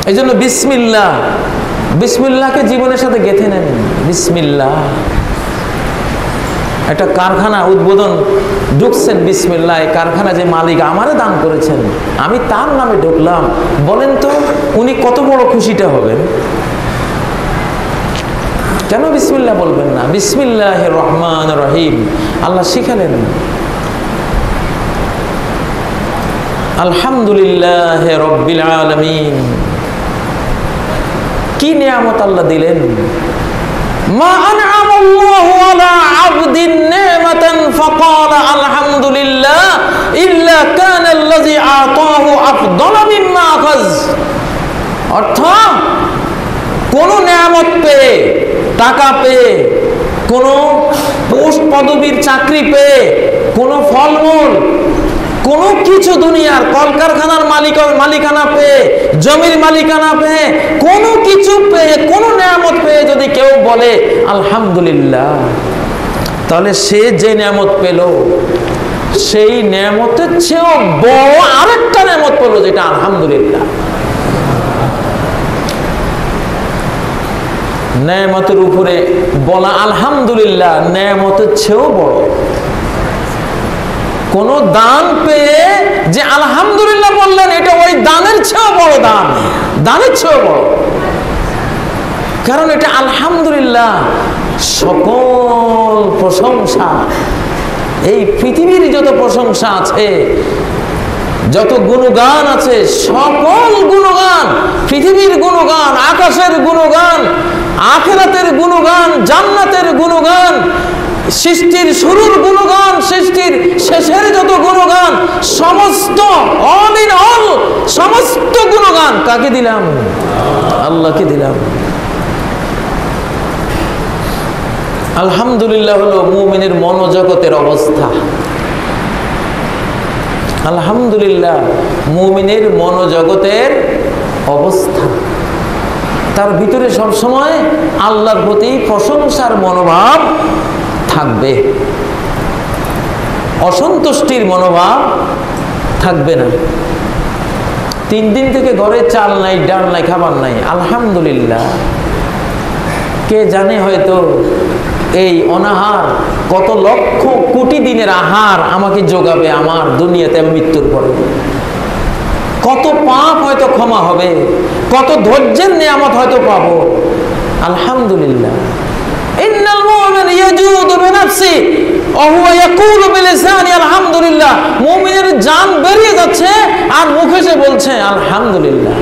এই জন্য বিসমিল্লাহ, বিসমিল্লাহকে জীবনের সাথে গেঁথে নেন। বিসমিল্লাহ। একটা কারখানা উদ্বোধন ঢুকছেন, বিসমিল্লাহ। এই কারখানা যে মালিক আমারে দান করেছেন, আমি তার নামে ঢুকলাম, বলেন তো উনি কত বড় খুশিটা হবেন। কেন বিসমিল্লাহ বলবেন না? বিসমিল্লাহির রহমানির রহিম আল্লাহ শিখালেন। আলহামদুলিল্লাহি রাব্বিল আলামিন। কি নিয়ামত আল্লাহ দিলেন। মা আনআমাল্লাহু আলা আবদিন নি'মাতান ফাকালা আলহামদুলিল্লাহ ইল্লা কানা আল্লাযী আতাহু আফদালা মিম্মা আখায। অর্থ, কোন নিয়ামত পেয়ে, টাকা পেয়ে, কোন পোস্ট পদবীর চাকরি পেয়ে, কোন ফলমূল, কোনো কিছু দুনিয়ার কলকারখানার মালিকানা পেয়ে, জমির মালিকানা পেয়ে, কোনো কিছু পেয়ে, কোনো নিয়ামত পেয়ে যদি কেউ বলে আলহামদুলিল্লাহ, তাহলে সে যে নিয়ামত পেল সেই নিয়ামতের চেয়েও বড় আরেকটা নিয়ামত পেল, যেটা আলহামদুলিল্লাহ। নেয়ামতের উপরে বলা আলহামদুলিল্লাহ নেয়ামতের চেয়েও বড়। কোন দান পেয়ে যে আলহামদুলিল্লাহ বললেন, এটা ওই দানের চেয়েও বড় দান, দানের চেয়েও বড়। কারণ এটা আলহামদুলিল্লাহ সকল প্রশংসা, এই পৃথিবীর যত প্রশংসা আছে, যত গুণগান আছে, সকল গুণগান, পৃথিবীর গুণগান, আকাশের গুণগান, আখিরাতের গুণগান, জান্নাতের গুণগান, সৃষ্টির শুরুর গুণগান, সৃষ্টির শেষের যত গুণগান, সমস্ত অল ইন অল, সমস্ত গুণগান কাকে দিলাম? আল্লাহকে দিলাম। আলহামদুলিল্লাহ হলো মুমিনের মনোজগতের অবস্থা। আলহামদুলিল্লাহ মুমিনের মনোজগতের অবস্থা, তার ভিতরে সবসময় আল্লাহর প্রতি প্রশংসার মনোভাব থাকবে, অসন্তুষ্টির মনোভাব থাকবে না। 3 দিন থেকে ঘরে চাল নাই, ডাল নাই, খাবার নাই, আলহামদুলিল্লাহ। কে জানে হয়তো এই অনাহার কত লক্ষ কোটি দিনের আহার আমাকে যোগাবে আমার দুনিয়াতে মৃত্যুর পরে। কত পাপ হয়তো ক্ষমা হবে, কত ধৈর্যের নিয়ামত হয়তো পাবো। আলহামদুলিল্লাহ। ইন্নাল মুমিন ইয়াজুদু বিনাফসি ওয়া হুয়া ইয়াকুলু বিলিসানি আলহামদুলিল্লাহ। মুমিনের জান বেরিয়ে যাচ্ছে আর মুখে সে বলছে আলহামদুলিল্লাহ।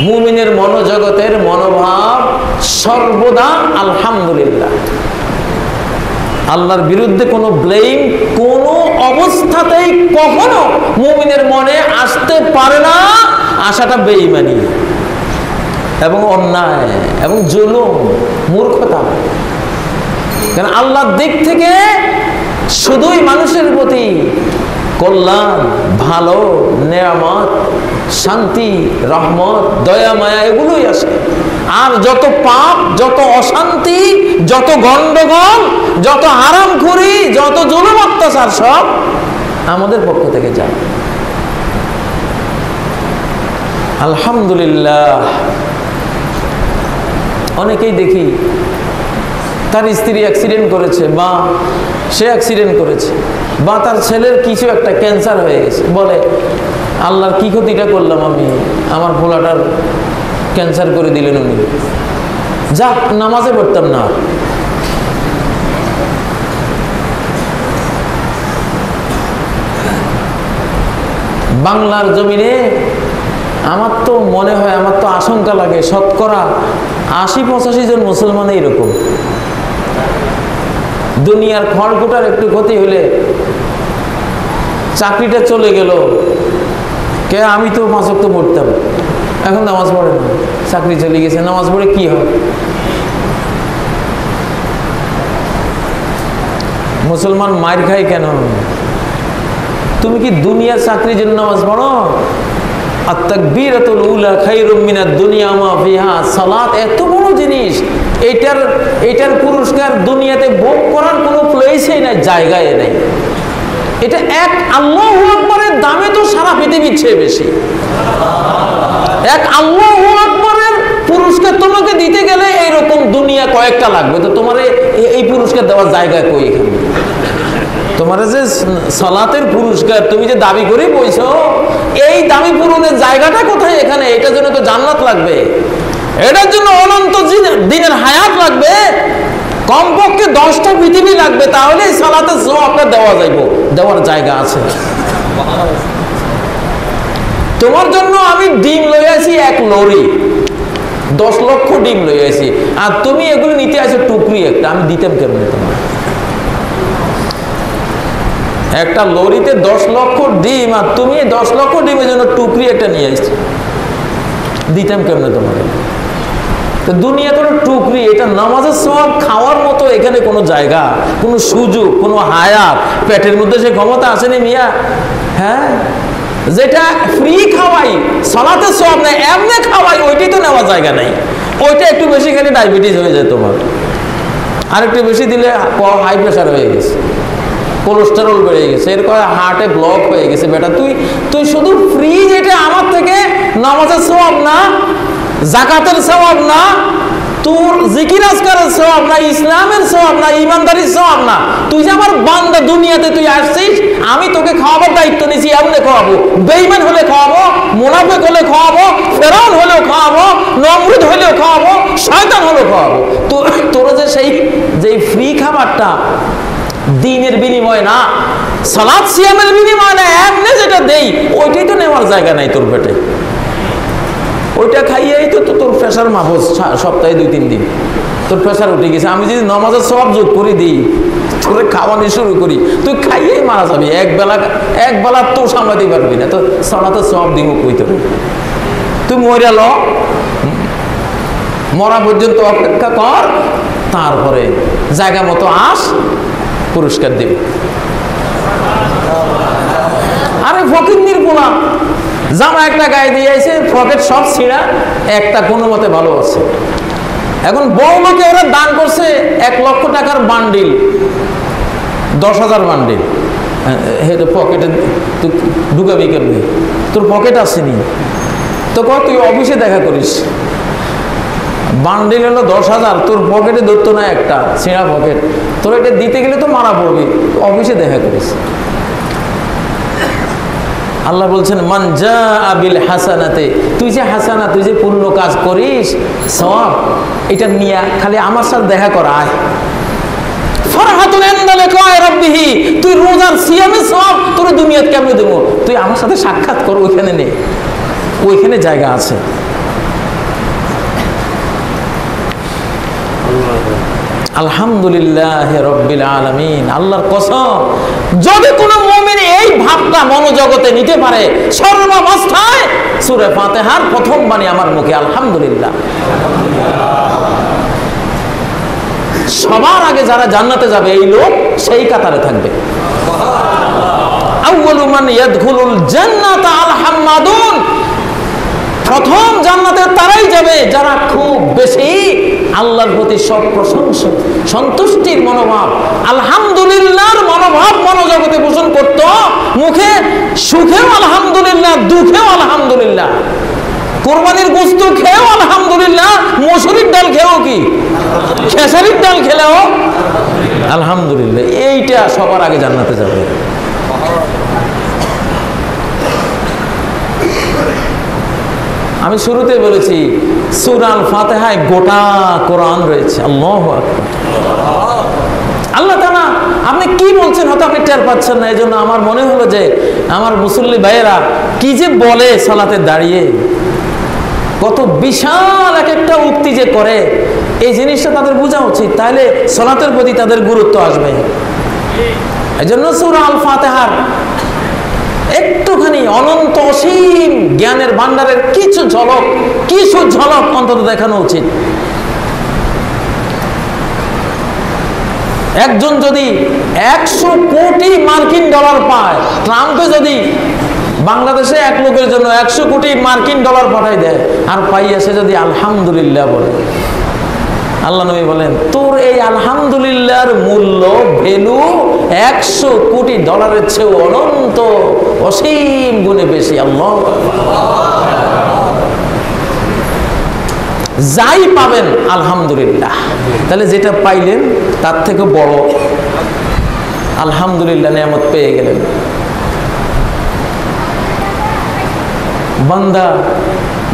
মুমিনের মনোজগতের মনোভাব সর্বদা আলহামদুলিল্লাহ। আল্লাহর বিরুদ্ধে কোনো ব্লেম কোনো অবস্থাতেই কখনো মুমিনের মনে আসতে পারে না। আশাটা বেঈমানি এবং অন্যায় এবং জুলুম, মূর্খতা। কারণ আল্লাহর দিক থেকে শুধুই মানুষের প্রতি কল্যাণ, ভালো, নেয়ামত, শান্তি, রহমত, দয়া, মায়া এগুলোই আসে। আর যত পাপ, যত অশান্তি, যত গন্ডগোল, যত হারামখুরি, যত জুলুম অত্যাচার সব আমাদের পক্ষ থেকে যায়। আলহামদুলিল্লাহ। অনেকেই দেখি তার স্ত্রী অ্যাক্সিডেন্ট করেছে বা সে অ্যাক্সিডেন্ট করেছে বা তার ছেলের কিছু একটা ক্যান্সার হয়ে গেছে, বলে আল্লাহর কি ক্ষতিটা করলাম আমি, আমার পোলাটার ক্যান্সার করে দিলেন উনি, যাক নামাজে পড়তাম না। বাংলার জমিনে আমার তো মনে হয়, আমার তো আশঙ্কা লাগে, শতকরা ৮০-৮৫ জন মুসলমান এইরকম। দুনিয়ার খড়কুটার একটু ক্ষতি হলে চাকরিটা চলে গেল, কে আমি তো 5 ওয়াক্ত পড়তাম, এখন নামাজ পড়ে না, চাকরি চলে গেছে, নামাজ পড়ে কি হয়? মুসলমান মার খায় কেন? তুমি কি দুনিয়ার চাকরির জন্য নামাজ পড়ো? আত-তাকবীরাতুল উলা খায়রুম মিনাদ দুনিয়া মা ফিহা। সালাত এত বড় জিনিস, এটার পুরস্কার দুনিয়াতে ভোগ করার কোনো প্লেসই নাই, জায়গায় নাই। এটা এক আল্লাহু আকবারের দামে তো সারা পৃথিবীর চেয়ে বেশি। এক আল্লাহু আকবারের পুরস্কার তোমাকে দিতে গেলে এইরকম দুনিয়া কয়েকটা লাগবে, তো তোমার এই পুরস্কার দেওয়ার জায়গা কই? এখানে তোমার যে সালাতের পুরস্কার তুমি যে দাবি করে বইছো, এই দাবি পূরণের জায়গাটা কোথায়? এখানে এটার জন্য তো জান্নাত লাগবে, এটার জন্য অনন্ত দিনের হায়াত লাগবে, কমপক্ষে 10টা পৃথিবী লাগবে, তাহলে সালাতের সওয়াবটা দেওয়া যাইব, দেওয়ার জায়গা আছে। তোমার জন্য আমি ডিম লই আসি 1 লরি, 10 লক্ষ ডিম লই আসি, আর তুমি এগুলো নিতে আসো টুকরি একটা, আমি দিতাম কেমনে তোমার? একটা লরিতে 10 লক্ষ ডিম, আর তুমি 10 লক্ষ ডিমের জন্য টুকরি একটা নিয়ে আসছো, দিতাম কেমনে তোমার? তো দুনিয়া তো টুকরি, এটা নামাজের সওয়াব খাওয়ার মতো এখানে কোনো জায়গা, কোনো সুযোগ, কোনো হায়াত, পেটের মধ্যে সে ক্ষমতা আসেনি মিয়া। হ্যাঁ, যেটা ফ্রি খাওয়াই, সালাতের সওয়াব নাই, এমনি খাওয়াই, ওইটাই তো নেওয়ার জায়গা নাই। ওইটা একটু বেশি খেলে ডায়াবেটিস হয়ে যায় তোমার, আর একটু বেশি দিলে হাই প্রেশার হয়ে গেছে। কোলেস্টেরল বেড়ে গেছে, এরপরে হার্টে ব্লক হয়ে গেছে। বেটা তুই শুধু ফ্রি যেটা আমার থেকে নামাজের সওয়াব না, যাকাতের সওয়াব না, তোর জিকির আজকারের সওয়াব না, ইসলামের সওয়াব না, ইমানদারির সওয়াব না, তুই যে আমার বান্দা, দুনিয়াতে তুই আসছিস, আমি তোকে খাওয়াবার দায়িত্ব নিয়েছি। এমনি খাওয়াবো, বেঈমান হলে খাওয়াবো, মুনাফিক হলে খাওয়াবো, ফেরাউন হলেও খাওয়াবো, নমরুদ হলেও খাওয়াবো, শয়তান হলেও খাওয়াবো। তোর যে ফ্রি খাবারটা দ্বীনের বিনিময় না, সালাত সিয়ামের বিনিময় না, এমনি যেটা দেই ওইটাই তো নেওয়ার জায়গা নাই তোর পেটে। ওইটা খাইয়েই তো তোর প্রেশার মাপস, সপ্তাহে 2-3 দিন তোর প্রেশার উঠে গেছে। আমি যদি নামাজের সওয়াব যোগ করে দিই, তোর খাওয়ানো শুরু করি, তুই খাইয়েই মারা যাবি। এক বেলা তো সামলাতে পারবি না, তো সালাতের সওয়াব দিব কই তোর? তুই মরে ল, মরা পর্যন্ত অপেক্ষা কর, তারপরে জায়গা মতো আস, পুরস্কার দিবি। আরে ফকিন্নির পোলা জামা একটা গায়ে দিয়ে আইছে, পকেট সব ছিঁড়া, একটা কোনো মতে ভালো আছে। এখন বউমাকে ওরা দান করছে 1 লক্ষ টাকার বান্ডিল, 10,000 বান্ডিল। পকেটে তুই ঢুকাবি কেমনি? তোর পকেট আসেনি তো, তুই অফিসে দেখা করিস, বান্ডিল হলো 10,000, তোর পকেটে ধরতো না, একটা ছেঁড়া পকেট, তোর এটা দিতে গেলে তো মারা পড়বি, অফিসে দেখা করিস। আল্লাহ বলছেন মান জাআ বিল হাসানাতে, তুই যে হাসানা, তুই যে পূর্ণ কাজ করিস, সওয়াব, এটা নিয়ে খালি আমার সাথে দেখা কর, আয়। ফারহাতুন ইনদা লিকাই রাব্বিহি, তুই রোজার সিয়ামের সওয়াব তোর দুনিয়াতে কেমনে দেব? তুই আমার সাথে সাক্ষাৎ কর, ওইখানে নে, ওইখানে জায়গা আছে। আলহামদুলিল্লাহ রাব্বিল আলামিন। আল্লাহর কসম, যদি কোনো মুমিন এই ভাবটা মনোজগতে নিতে পারে, সর্বাবস্থায় সূরা ফাতিহার প্রথম বাণী আমার মুখে আলহামদুলিল্লাহ। সবার আগে যারা জান্নাতে যাবে এই লোক সেই কাতারে থাকবে। আউয়ালু মান ইয়াদখুলুল জান্নাতা আল হাম্মাদুন, প্রথম জান্নাতে তারাই যাবে যারা খুব বেশি আল্লাহর প্রতি সব প্রশংসা, সন্তুষ্টির মনোভাব, আলহামদুলিল্লাহর মনোভাব মনোজগতে পোষণ করত। মুখে সুখেও আলহামদুলিল্লাহ, দুঃখেও আলহামদুলিল্লাহ, কোরবানির গোশত খেয়েও আলহামদুলিল্লাহ, মসুরির ডাল খেয়েও কি, খেসারির ডাল খেলেও আলহামদুলিল্লাহ। এইটা সবার আগে জান্নাতে যাবে। আমি শুরুতে বলেছি সূরা আল ফাতিহায় গোটা কোরআন রয়েছে। আল্লাহু আকবার। আল্লাহ তাআলা আপনি কি বলছেন হয়তো আপনি টের পাচ্ছেন না, এজন্য আমার মনে হলো যে আমার মুসল্লি ভাইয়েরা কি যে বলে সালাতে দাঁড়িয়ে, কত বিশাল এক একটা উক্তি যে করে, এই জিনিসটা তাদের বোঝা উচিত, তাহলে সালাতের প্রতি তাদের গুরুত্ব আসবে। এজন্য সূরা আল ফাতিহার একটুখানি অনন্ত অসীম জ্ঞানের ভান্ডারের কিছু ঝলক অন্তত দেখানো উচিত। একজন যদি 100 কোটি মার্কিন ডলার পায়, ট্রাম্পে যদি বাংলাদেশে এক লোকের জন্য 100 কোটি মার্কিন ডলার পাঠাই দেয়, আর পাইয়া সে যদি আলহামদুলিল্লাহ বলে, আল্লাহ নবী বলেন তোর এই আলহামদুলিল্লাহর মূল্য, ভ্যালু 100 কোটি ডলারের চেয়েও অনন্ত অসীম গুণে বেশি। আল্লাহ যাই পাবেন আলহামদুলিল্লাহ, তাহলে যেটা পাইলেন তার থেকে বড় আলহামদুলিল্লাহ নিয়ামত পেয়ে গেলেন।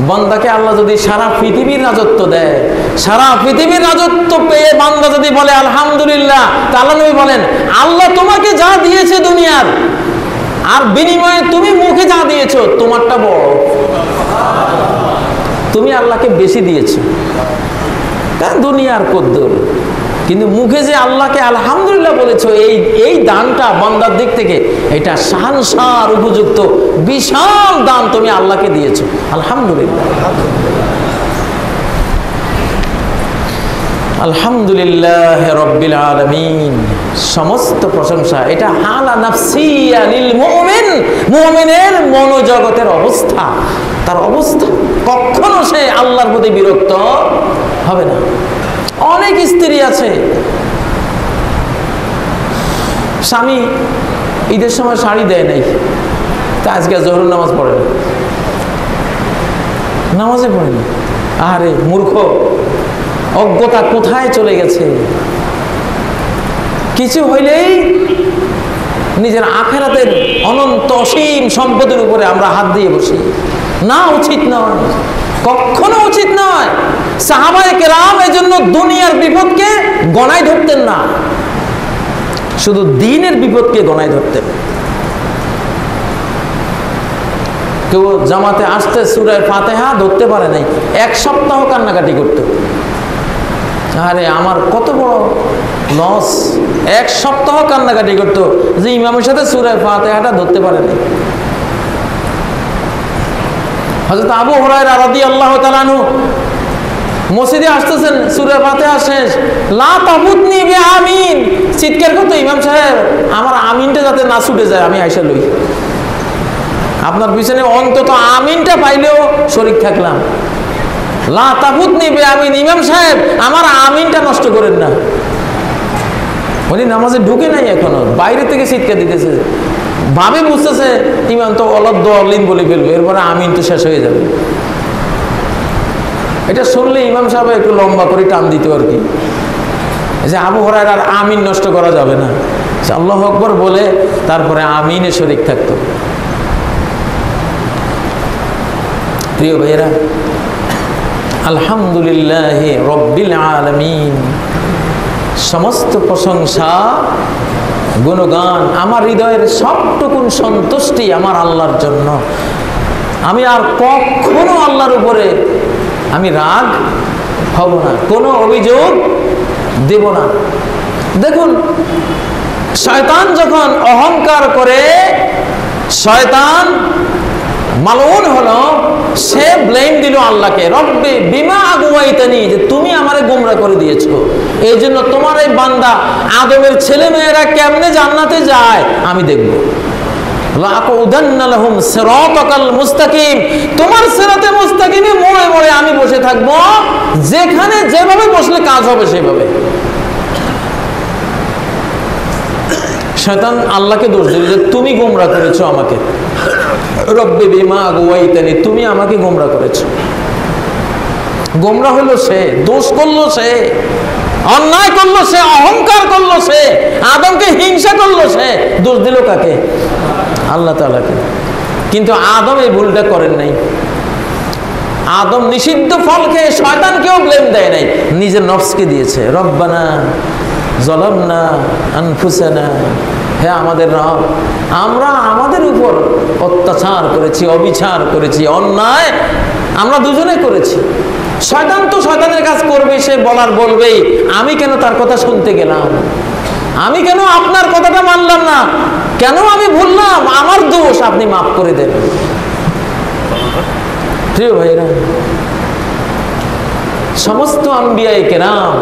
বান্দাকে আল্লাহ যদি সারা পৃথিবীর রাজত্ব দেয়, সারা পৃথিবীর রাজত্ব পেয়ে বান্দা যদি বলে আলহামদুলিল্লাহ, তাহলে নবী বলেন আল্লাহ তোমাকে যা দিয়েছে দুনিয়ার, আর বিনিময়ে তুমি মুখে যা দিয়েছো তোমারটা বড়, তুমি আল্লাহকে বেশি দিয়েছো। দুনিয়ার কদ্দুর, কিন্তু মুখে যে আল্লাহকে আলহামদুলিল্লাহ বলেছো, এই দানটা বান্দার দিক থেকে এটা শানশার উপযুক্ত বিশাল দান তুমি আল্লাহকে দিয়েছো। আলহামদুলিল্লাহ, আলহামদুলিল্লাহ রাব্বিল আলামিন। সমস্ত প্রশংসা এটা হালা নাফসিয়া লিল মুমিন, মুমিনের মনোজগতের অবস্থা, তার অবস্থা কখনো সে আল্লাহর প্রতি বিরক্ত হবে না। অনেক স্ত্রী আছে স্বামী ঈদের সময় শাড়ি দেয় নাই, তা আজকে জোহর নামাজ পড়ে না, নামাজে পড়ে না। আরে মূর্খ, অজ্ঞতা কোথায় চলে গেছে। কিছু হইলেই নিজের আখেরাতের অনন্ত অসীম সম্পদের উপরে আমরা হাত দিয়ে বসি। না, উচিত নয়, কখনো উচিত নয়। সাহাবায়ে কেরাম এই জন্য দুনিয়ার বিপদকে গণায় ধরতেন না, শুধু দ্বীনের বিপদকে গণায় ধরতেন। কেউ জামাতে আসতে সূরা ফাতিহা ধরতে পারে নাই, 1 সপ্তাহ কান্নাকাটি করত। আরে আমার কত বড় লস, 1 সপ্তাহ কান্নাকাটি করত যে ইমামের সাথে সূরা ফাতিহাটা ধরতে পারে নাই। হযরত আবু হুরায়রা রাদিয়াল্লাহু তাআলা আনহু মসজিদে আসতেছেন, সূরা ফাতিহা শেষ, লা তাবুতনি বিআমিন, চিৎকার করতো, ইমাম সাহেব আমার আমিনটা যাতে না ছুটে যায়, আমি আইসা লই। আপনার পিছনে অন্তত আমিনটা পাইলেও শরীক থাকলাম। লা তাবুতনি বিআমিন, ইমাম সাহেব আমার আমিনটা নষ্ট করেন না। উনি নামাজে ঢুকে নাই এখনো, বাইরে থেকে চিৎকার দিতেছে, ভাবে বুঝতেছে ইমাম তো অলদ্দলিন বলে ফেলবে, এরপরে আমিন তো শেষ হয়ে যাবে। এটা শুনলে ইমাম সাহেব একটু লম্বা করে টান দিত আর কি, যে আবু হুরায়রা আর আমিন নষ্ট করা যাবে না, আল্লাহু আকবার বলে তারপরে আমিনে শরীক থাকতো। প্রিয় ভাইয়েরা, আলহামদুলিল্লাহ রব্বিল আলামিন, সমস্ত প্রশংসা গুণগান, আমার হৃদয়ের সবটুকুন সন্তুষ্টি আমার আল্লাহর জন্য। আমি আর কখনো আল্লাহর উপরে আমি রাগ হব না, কোনো অভিযোগ দেব না। দেখুন, শয়তান যখন অহংকার করে, শয়তান মালউন হলো, সে ব্লেম দিল আল্লাহকে, রব্বি বিমা আগুয়াইতানি, যে তুমি আমারে গোমরা করে দিয়েছো, এই জন্য তোমার এই বান্দা আদমের ছেলে মেয়েরা কেমনে জান্নাতে যায় আমি দেখবো। লাকুদান্না লাহুম সিরাতাকাল মুস্তাকিম, তোমার সিরাতে মুস্তাকিমে মোড়ে মোড়ে আমি বসে থাকবো, যেখানে যেভাবে বসলে কাজ হবে সেভাবে। শয়তান আল্লাহকে দোষ দিল যে তুমি গোমরা করেছো আমাকে, রব্বি বিমা আগুয়াইতানি, তুমি আমাকে গোমরা করেছো। গোমরা হলো সে, দোষ করলো সে, অন্যায় করলো সে, অহংকার করলো সে, আদমকে হিংসা করলো সে, দোষ দিল কাকে? আল্লাহ তাআলাকে। কিন্তু আদম এই ভুলটা করেন নাই। আদম নিষিদ্ধ ফল খেয়ে শয়তানকেও ব্লেম দেয় নাই, নিজের নফসকে দিয়েছে। রব্বানা যালামনা আনফুসানা, হে আমাদের রব, আমরা আমাদের উপর অত্যাচার করেছি, অবিচার করেছি, অন্যায় আমরা দুজনে করেছি। শয়তান তো শয়তানের কাজ করবে, সে বলার বলবেই, আমি কেন তার কথা শুনতে গেলাম, আমি কেন আপনার কথাটা মানলাম না, কেন আমি ভুললাম, আমার দোষ, আপনি মাফ করে দেন। প্রিয় ভাইরা, সমস্ত আম্বিয়ায়ে কেরাম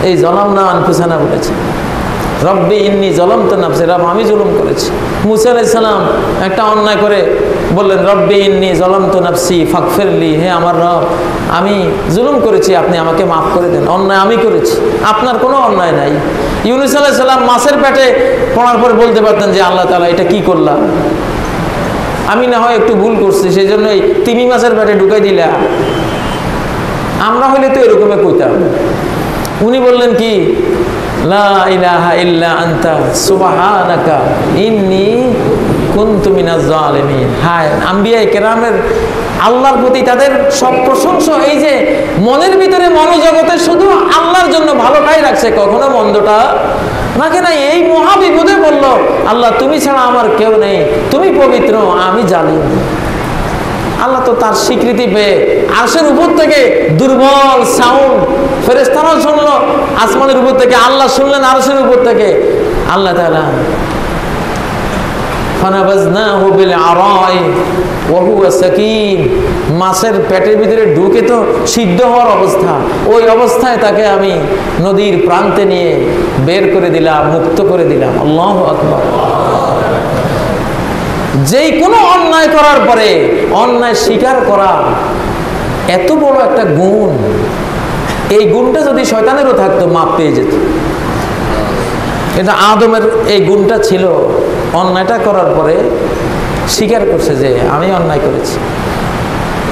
এই যালামনা আনফুসানা বলেছে, রব্বি ইন্নী যালামতু নাফসি, রব আমি জুলুম করেছি। মুসা আলাইহিস সালাম একটা অন্যায় করে বললেন, রব্বি ইন্নী যালামতু নাফসি ফাগফিরলি, হে আমার রব আমি জুলুম করেছি, আপনি আমাকে মাফ করে দেন, অন্যায় আমি করেছি, আপনার কোনো অন্যায় নাই। ইউনূস আলাইহিস সালাম মাছের পেটে পড়ার পর বলতে পারতেন যে আল্লাহ তাআলা এটা কি করলাম, আমি না হয় একটু ভুল করছি, সেই জন্যই তিমি মাছের পেটে ঢুকাই দিলা। আমরা হইলে তো এরকমই কইতাম। উনি বললেন কি, লা ইলাহা ইল্লা আনতা সুবহানাকা ইন্নী কুনতু মিনাজ জালিমিন। হায়, আম্বিয়ায়ে কেরামের আল্লাহর প্রতি তাদের সব প্রশংসা, এই যে মনের ভিতরে মনোজগতে শুধু আল্লাহর জন্য ভালোটাই রাখছে, কখনো মন্দটা রাখে নাই। এই মহা বিপদে বলল, আল্লাহ তুমি ছাড়া আমার কেউ নেই, তুমি পবিত্র, আমি জালিম। আল্লাহ তো তার স্বীকৃতি পেয়ে আরশের উপর থেকে দুর্বল সাউন্ড ফেরেশতারা শুনলো, আসমানের উপর থেকে আল্লাহ শুনলেন আরশের উপর থেকে। আল্লাহ তাআলা ফানাবাজনাহু বিল আরাই ওয়া হুয়া সাকিন, মাছের পেটের ভিতরে ঢুকে তো সিদ্ধ হওয়ার অবস্থা, ওই অবস্থায় তাকে আমি নদীর প্রান্তে নিয়ে বের করে দিলাম, মুক্ত করে দিলাম। আল্লাহু আকবার। যেই কোনো অন্যায় করার পরে অন্যায় স্বীকার করা এত বড় একটা গুণ, এই গুণটা যদি শয়তানেরও থাকতো মাপ পেয়ে যেত। এটা আদমের এই গুণটা ছিল। অন্যায়টা করার পরে স্বীকার করছে যে আমি অন্যায় করেছি,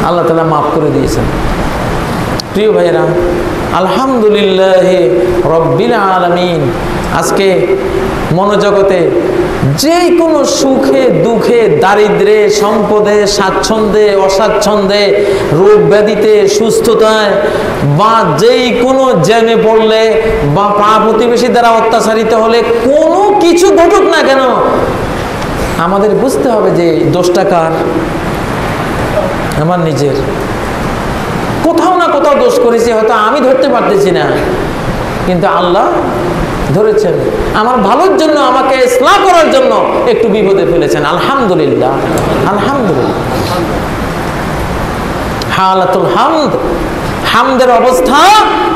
আল্লাহ তাআলা মাফ করে দিয়েছেন। প্রিয় ভাইয়েরা, আলহামদুলিল্লাহ রব্বিল আলামিন। আজকে মনোজগতে যে কোনো সুখে দুঃখে, দারিদ্রে সম্পদে, স্বাচ্ছন্দ্যে অস্বাচ্ছন্দ্যে, রোগ ব্যাধিতে সুস্থতায়, বা যেই কোনো জ্যামে পড়লে বা পাড়া প্রতিবেশী দ্বারা অত্যাচারিত হলে, কোনো কিছু ঘটুক না কেন, আমাদের বুঝতে হবে যে দোষটা কার? আমার নিজের। কোথাও না কোথাও দোষ করেছি, হয়তো আমি ধরতে পারতেছি না, কিন্তু আল্লাহ ধরেছেন। আমার ভালোর জন্য, আমাকে ইসলাহ করার জন্য একটু বিপদে ফেলেছেন। আলহামদুলিল্লাহ, আলহামদুলিল্লাহ। হালাতুল হামদ, হামদের অবস্থা,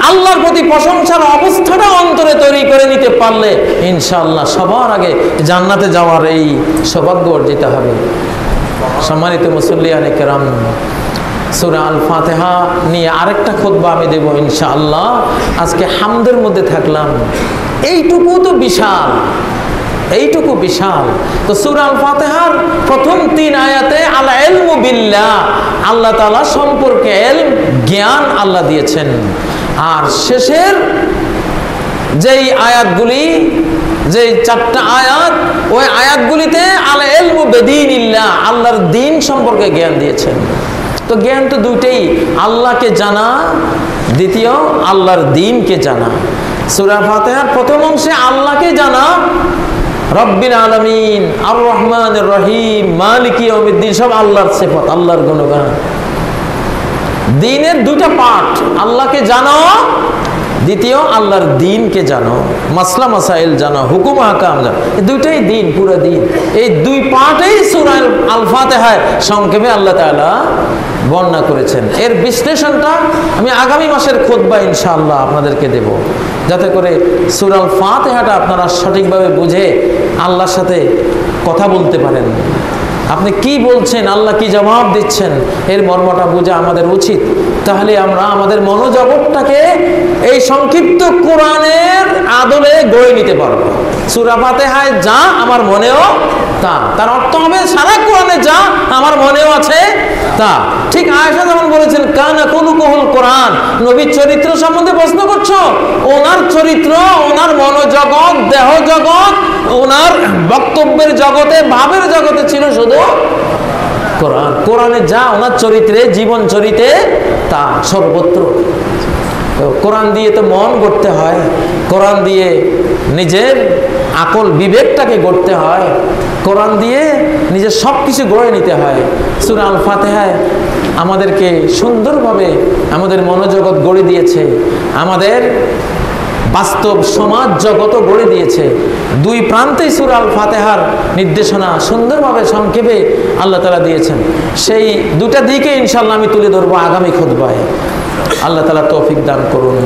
আল্লাহর প্রতি প্রশংসার অবস্থাটা অন্তরে তৈরি করে নিতে পারলে ইনশাআল্লাহ সবার আগে জান্নাতে যাওয়ার এই সৌভাগ্য অর্জিত হবে। সম্মানিত মুসল্লিয়ানে কেরাম, সূরা আল ফাতিহা নিয়ে আরেকটা খুতবা আমি দেব ইনশাআল্লাহ। আজকে হামদের মধ্যে থাকলাম, এইটুকু তো বিশাল, এইটুকু বিশাল। তো সূরা আল ফাতিহার প্রথম 3 আয়াতে আল ইলমু বিল্লাহ, আল্লাহ তাআলা সম্পর্কে ইলম, জ্ঞান আল্লাহ দিয়েছেন। আর শেষের যেই আয়াতগুলি, যেই 4টা আয়াত, ওই আয়াতগুলিতে আল ইলমু বিদিনিল্লাহ, আল্লাহর দ্বীন সম্পর্কে জ্ঞান দিয়েছেন। তো জ্ঞান তো দুইটাই, আল্লাহকে জানা, দ্বিতীয় আল্লাহর দ্বীনকে জানা। সূরা ফাতিহার প্রথম অংশে আল্লাহকে জানা, রব্বিল আলামিন, আর রহমানির রহিম, মালিকি ইয়াউমিদ্দিন, সব আল্লাহর সিফাত, আল্লাহর গুণগান। দ্বীনের দুইটা পার্ট, আল্লাহকে জানো, দ্বিতীয় আল্লাহর দ্বীনকে জানো, মাসলা মাসাইল জানো, হুকুম আহকাম জানো। এই দুইটাই দ্বীন, পুরো দ্বীন। এই দুই পার্টেই সূরা আল ফাতিহায় সংক্ষেপে আল্লাহ তাআলা বর্ণনা করেছেন। এর বিশ্লেষণটা আমি আগামী মাসের খুতবা ইনশাআল্লাহ আপনাদেরকে দেব, যাতে করে সূরা আল ফাতিহাটা আপনারা সঠিকভাবে বুঝে আল্লাহর সাথে কথা বলতে পারেন। আপনি কি বলছেন, আল্লাহ কি জবাব দিচ্ছেন, এর মর্মটা বোঝা আমাদের উচিত। তাহলে আমরা আমাদের মনোজগৎটাকে এই সংক্ষিপ্ত কোরআনের আদলে গড়ে নিতে পারবো। সূরা ফাতিহায় যা আমার মনেও তা, তার অর্থ হবে সারা কোরআনে যা আমার মনেও আছে তা। ঠিক আয়েশা যেমন বলেছেন, কানা কুলুকুহুল কোরআন, নবীর চরিত্র সম্বন্ধে প্রশ্ন করছো, ওনার চরিত্র, ওনার মনোজগৎ, দেহ জগৎ, ওনার বক্তব্যের জগতে, ভাবের জগতে ছিল শুধু কোরআন। কোরআনে যা ওনার চরিত্রে, জীবন চরিত্রে তা সর্বত্র। কোরআন দিয়ে তো মন গড়তে হয়, কোরআন দিয়ে নিজের আকল বিবেকটাকে গড়তে হয়, কোরআন দিয়ে নিজের সব কিছু গড়ে নিতে হয়। সূরা আল ফাতিহায় আমাদেরকে সুন্দরভাবে আমাদের মনোজগৎ গড়ে দিয়েছে, আমাদের বাস্তব সমাজ জগৎও গড়ে দিয়েছে। দুই প্রান্তেই সূরা আল ফাতিহার নির্দেশনা সুন্দরভাবে সংক্ষেপে আল্লাহ তাআলা দিয়েছেন। সেই দুটা দিকে ইনশাআল্লাহ আমি তুলে ধরবো আগামী খুতবায়। আল্লাহ তাআলা তৌফিক দান করুন।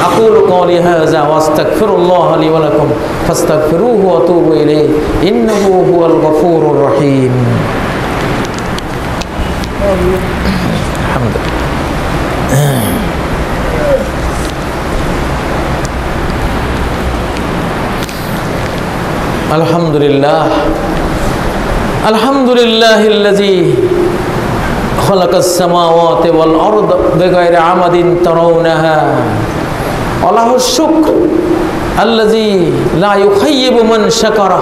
আকুলু কওলি হাযা ওয়া আস্তাগফিরুল্লাহ লি ওয়া লাকুম ফাস্তাগফিরুহু ওয়া তুবু ইলাইহি ইন্নাহু হুয়াল গফুরুর রহিম। আলহামদুলিল্লাহ, আলহামদুলিল্লাহিল্লাযী খালাকাস সামাওয়াতি ওয়াল আরদ বিগাইরি আমাদিন তারাউনাহা ওয়া লাহুশ শুকর আল্লাযী লা ইউখাইয়িবু মান শাকারা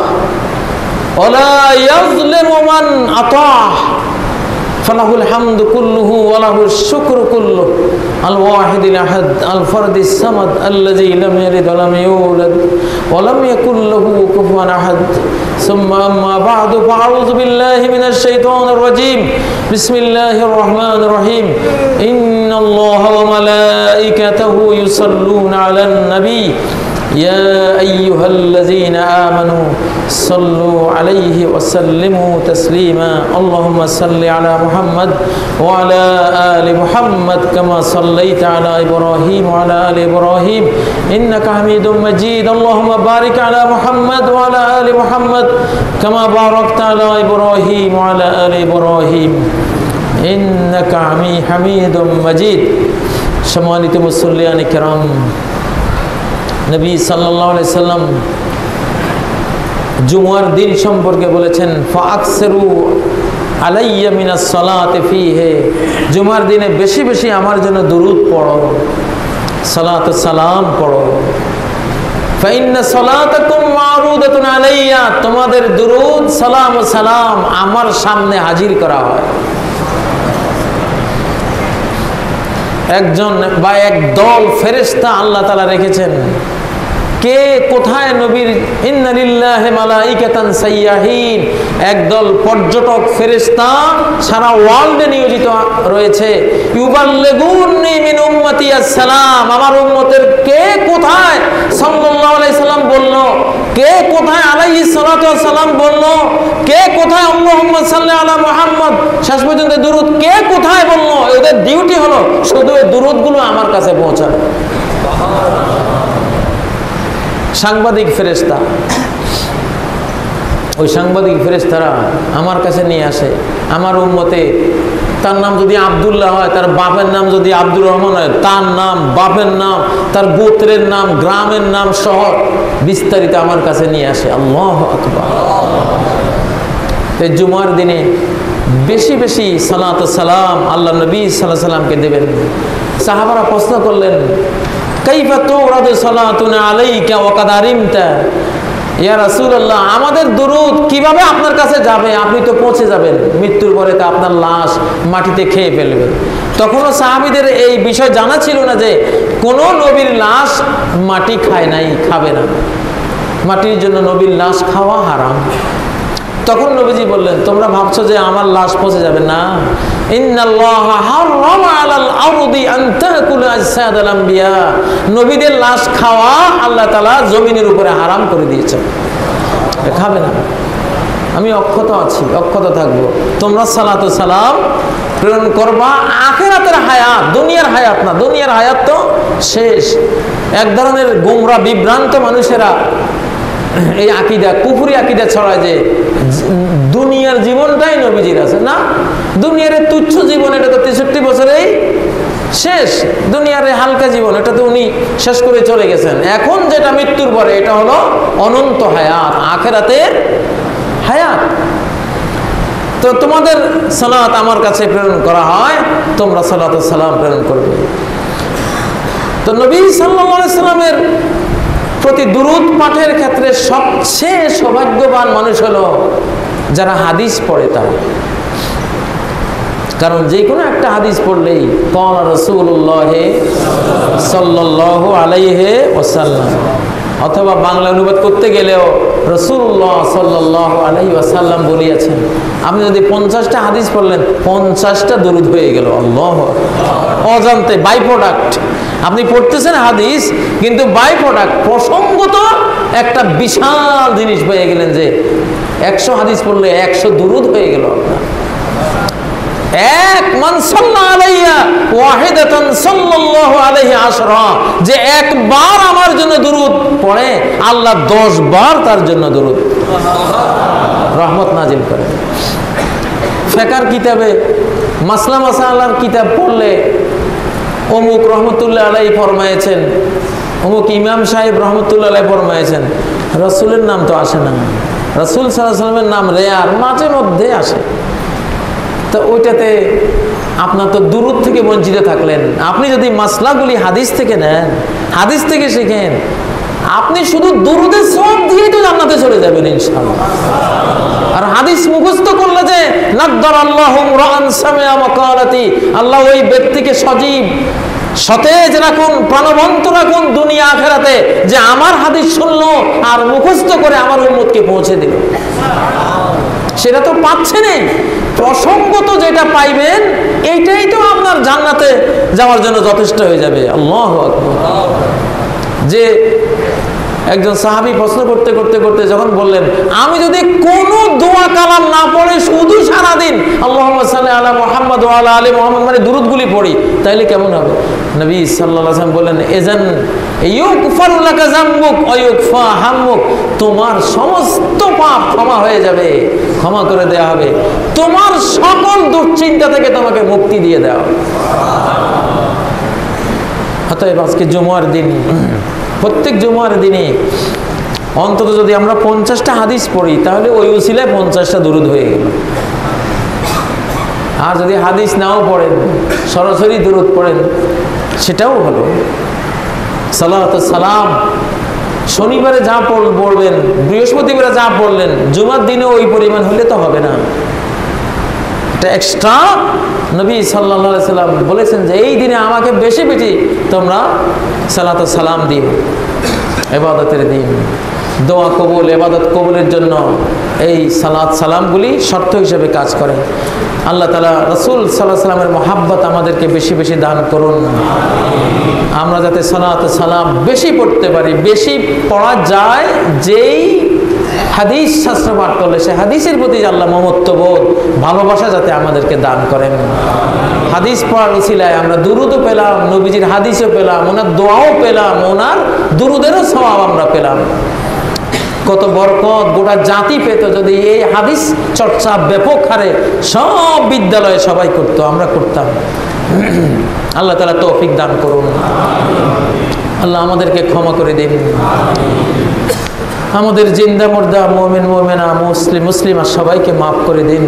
ওয়া লা ইয়াযলিমু মান আতাহ ফালাহুল হামদু কুল্লুহু ওয়া লাহুশ শুকরু কুল্লুহু আল ওয়াহিদিল আহাদ আল ফারদিস সামাদ আল্লাযী লাম ইয়ালিদ ওয়া লাম ইউলাদ ওয়া লাম ইয়াকুল লাহু কুফুয়ান আহাদ। ثم أما بعد فأعوذ بالله من الشيطان الرجيم. بسم الله الرحمن الرحيم. إن الله وملائكته يصلون على النبي يا أيها الذين آمنوا صلوا عليه وسلموا تسليما. اللهم صل على محمد وعلى آل محمد كما صليت على إبراهيم وعلى آل إبراهيم إنك حميد مجيد. اللهم بارك على محمد وعلى آل محمد كما باركت على إبراهيم وعلى آل إبراهيم إنك حميد مجيد. সম্মানিত মুসল্লিয়ান কিরাম, নবী সাল্লাল্লাহু আলাইহি সাল্লাম জুমার দিন সম্পর্কে বলেছেন ফাকসিরু আলাইয়া মিনাস সালাতি ফিহি, জুমার দিনে বেশি বেশি আমার জন্য দুরূদ পড়ো, সালাত ও সালাম পড়ো। ফাইন্না সালাতাকুম মারুদাতুন আলাইয়া, তোমাদের দুরূদ সালাম ও সালাম আমার সামনে হাজির করা হয়। একজন বা এক দল ফেরেশতা আল্লাহ তাআলা রেখেছেন, কে কোথায় নবীর ইন্না লিল্লাহি মালাইকাতান সাইয়াহিন, একদল পর্যটক ফেরেশতা সারা ওয়ার্ল্ডে নিয়োজিত রয়েছে। ইউবাল্লিগুনি মিন উম্মতি আসসালাম, আমার উম্মতের কে কোথায় সাল্লাল্লাহু আলাইহি সাল্লাম বলল, কে কোথায় আলাইহিস সালাতু ওয়াস সালাম বলল, কে কোথায় আল্লাহুম্মা সাল্লি আলা মুহাম্মদ শেষ পর্যন্ত দুরূদ কে কোথায় বলল। ওদের ডিউটি হলো শুধু এই দুরূদগুলো আমার কাছে পৌঁছানো। সাংবাদিক ফেরেশতা, ওই সাংবাদিক ফেরেশতারা আমার কাছে নিয়ে আসে, আমার উম্মতে তার নাম যদি আব্দুল্লাহ হয়, তার বাপের নাম যদি আব্দুর রহমান হয়, তার নাম, বাপের নাম, তার গোত্রের নাম, গ্রামের নাম, শহর বিস্তারিত আমার কাছে নিয়ে আসে। আল্লাহু আকবার। এই জুমার দিনে বেশি বেশি সালাত ও সালাম আল্লাহ নবী সাল্লাল্লাহু আলাইহি সাল্লামকে দেবেন। সাহাবারা প্রশ্ন করলেন, কাইফা তুরাদু সালাতুনা আলাইকা ওয়া কাদ আরিমতা, ইয়া রাসূলুল্লাহ, আমাদের দুরূদ কিভাবে আপনার কাছে যাবে, আপনি তো পৌঁছে যাবেন, মৃত্যুর পরে তো আপনার লাশ মাটিতে খেয়ে ফেলবে। তখনও সাহাবীদের এই বিষয় জানা ছিল না যে কোনো নবীর লাশ মাটি খায় নাই, খাবে না, মাটির জন্য নবীর লাশ খাওয়া হারাম। তখন নবীজি বললেন, তোমরা ভাবছো যে আমার লাশ পচে যাবে না, ইন্নাল্লাহা হারামা আলাল আরদি আন তাকুলা আজসাদাল আম্বিয়া, নবীদের লাশ খাওয়া আল্লাহ তাআলা জমিনের উপরে হারাম করে দিয়েছেন, খাবে না। আমি অক্ষত আছি, অক্ষত থাকবো। তোমরা সালাত ও সালাম প্রেরণ করবা। আখিরাতের হায়াত, দুনিয়ার হায়াত না, দুনিয়ার হায়াত তো শেষ। এক ধরনের গোমরা বিভ্রান্ত মানুষেরা এই আকীদা, কুফরি আকীদা ছড়ায় যে দুনিয়ার জীবনটাই নবীজির আছে। না, দুনিয়ার তুচ্ছ জীবন, এটা তো 63 বছরেই শেষ। দুনিয়ার হালকা জীবন, এটা তো উনি শেষ করে চলে গেছেন। এখন যেটা মৃত্যুর পরে, এটা হলো অনন্ত হায়াত, আখিরাতের হায়াত। তো তোমাদের সালাত আমার কাছে প্রেরণ করা হয়, তোমরা সালাত ও সালাম প্রেরণ করবে। তো নবী সাল্লাল্লাহু আলাইহি সাল্লামের প্রতি দুরূদ পাঠের ক্ষেত্রে সবচেয়ে সৌভাগ্যবান মানুষ হলো যারা হাদিস পড়ে তারা। কারণ যে কোনো একটা হাদিস পড়লেই ক্বালা রাসূলুল্লাহ সাল্লাল্লাহু আলাইহি ওয়াসাল্লাম, অথবা বাংলা অনুবাদ করতে গেলেও রাসূলুল্লাহ সাল্লাল্লাহু আলাইহি ওয়াসাল্লাম বলিয়াছেন। আপনি যদি 50টা হাদিস পড়লেন, 50টা দুরূদ হয়ে গেল। আল্লাহু অজান্তে, বাই প্রোডাক্ট। আপনি পড়তেছেন হাদিস, কিন্তু বাই প্রোডাক্ট প্রসঙ্গত একটা বিশাল জিনিস পেয়ে গেলেন যে 100 হাদিস পড়লে 100 দুরূদ হয়ে গেল আপনার। এক মান সাল্লা আলাইয়া ওয়াহিদাতান সাল্লাল্লাহু আলাইহি আশরা, যে একবার আমার জন্য দুরূদ পড়ে আল্লাহ 10 বার তার জন্য দুরূদ রহমত নাজিল করে। ফিকর কিতাবে মাসলা মাসালার কিতাব পড়লে অমুক রহমতুল্লাহ আলাইহি ফরমায়েছেন, অমুক ইমাম সাহেব রহমতুল্লাহ আলাইহি ফরমায়েছেন, রাসূলের নাম তো আসে না। রাসূল সাল্লাল্লাহু আলাইহি ওয়াসাল্লামের নাম রেয়ার, মাঝে মধ্যে আসে। তো ওইটাতে আপনার তো দুরূদ থেকে বঞ্চিত থাকলেন। আপনি যদি মাসলাগুলি হাদিস থেকে নেন, হাদিস থেকে শিখেন, আপনি শুধু দুরূদের সওয়াব দিয়েই তো জান্নাতে চলে যাবেন ইনশাআল্লাহ। আর হাদিস মুখস্থ করলে যে নাদ্দারাল্লাহু রাআন সামিআ মাকালাতি, আল্লাহ ওই ব্যক্তিকে সজীব সতেজ রাখুন, প্রাণবন্ত রাখুন দুনিয়া আখিরাতে, যে আমার হাদিস শুনলো আর মুখস্থ করে আমার উম্মতকে পৌঁছে দিল। সেটা তো পাচ্ছেনই, প্রসঙ্গত যেটা পাইবেন এইটাই তো আপনার জান্নাতে যাওয়ার জন্য যথেষ্ট হয়ে যাবে। আল্লাহু আকবার। যে একজন সাহাবী প্রশ্ন করতে করতে করতে যখন বললেন, আমি যদি কোনো দোয়া কালাম না পড়ে শুধু সারাদিন আল্লাহুম্মা সাল্লি আলা মুহাম্মদ ওয়া আলা আলি মুহাম্মদ মানে দুরূদগুলি পড়ি, তাইলে কেমন হবে? নবী সাল্লাল্লাহু আলাইহি ওয়াসাল্লাম বললেন, ইযান ইউগফারু লাকা যামবুক ওয়া ইউগফা হাম্মুক, তোমার সমস্ত পাপ ক্ষমা হয়ে যাবে, ক্ষমা করে দেওয়া হবে, তোমার সকল দুশ্চিন্তা থেকে তোমাকে মুক্তি দিয়ে দেওয়া হবে। অতএব আজকে জুমার দিন, প্রত্যেক জুমার দিনে অন্তত যদি আমরা 50টা হাদিস পড়ি তাহলে ওই উসিলায় 50টা দুরূদ হয়ে গেল। আর যদি হাদিস নাও পড়েন, সরাসরি দুরূদ পড়েন, সেটাও হলো। সালাত সালাম শনিবারে যা পড়বেন, বৃহস্পতিবারে যা পড়লেন, জুমার দিনে ওই পরিমাণ হলে তো হবে না, এটা এক্সট্রা। নবী সাল্লাল্লাহু আলাইহি সাল্লাম বলেছেন যে এই দিনে আমাকে বেশি বেশি তোমরা সালাত সালাম দিও। ইবাদতের দিন, দোয়া কবুল, ইবাদত কবুলের জন্য এই সালাত সালামগুলি শর্ত হিসেবে কাজ করে। আল্লাহ তাআলা রাসূল সাল্লাল্লাহু আলাইহি সাল্লামের মহাব্বত আমাদেরকে বেশি বেশি দান করুন। আমরা যাতে সালাত সালাম বেশি পড়তে পারি, বেশি পড়া যায়, যেই হাদিস শাস্ত্র পাঠ করলে সে হাদিসের প্রতি আল্লাহ মমত্ববোধ, ভালোবাসা যাতে আমাদেরকে দান করেন। হাদিস পড়ার উসিলায় আমরা দুরূদও পেলাম, নবীজির হাদিসও পেলাম, ওনার দোয়াও পেলাম, ওনার দুরূদেরও সওয়াব আমরা পেলাম। কত বরকত গোটা জাতি পেত যদি এই হাদিস চর্চা ব্যাপক হারে সব বিদ্যালয়ে সবাই করত, আমরা করতাম। আল্লাহ তাআলা তৌফিক দান করুন। আল্লাহ আমাদেরকে ক্ষমা করে দিন। আমাদের জিন্দা মুর্দা মুমিন মুমিনা মুসলিম মুসলিমা সবাইকে মাফ করে দিন।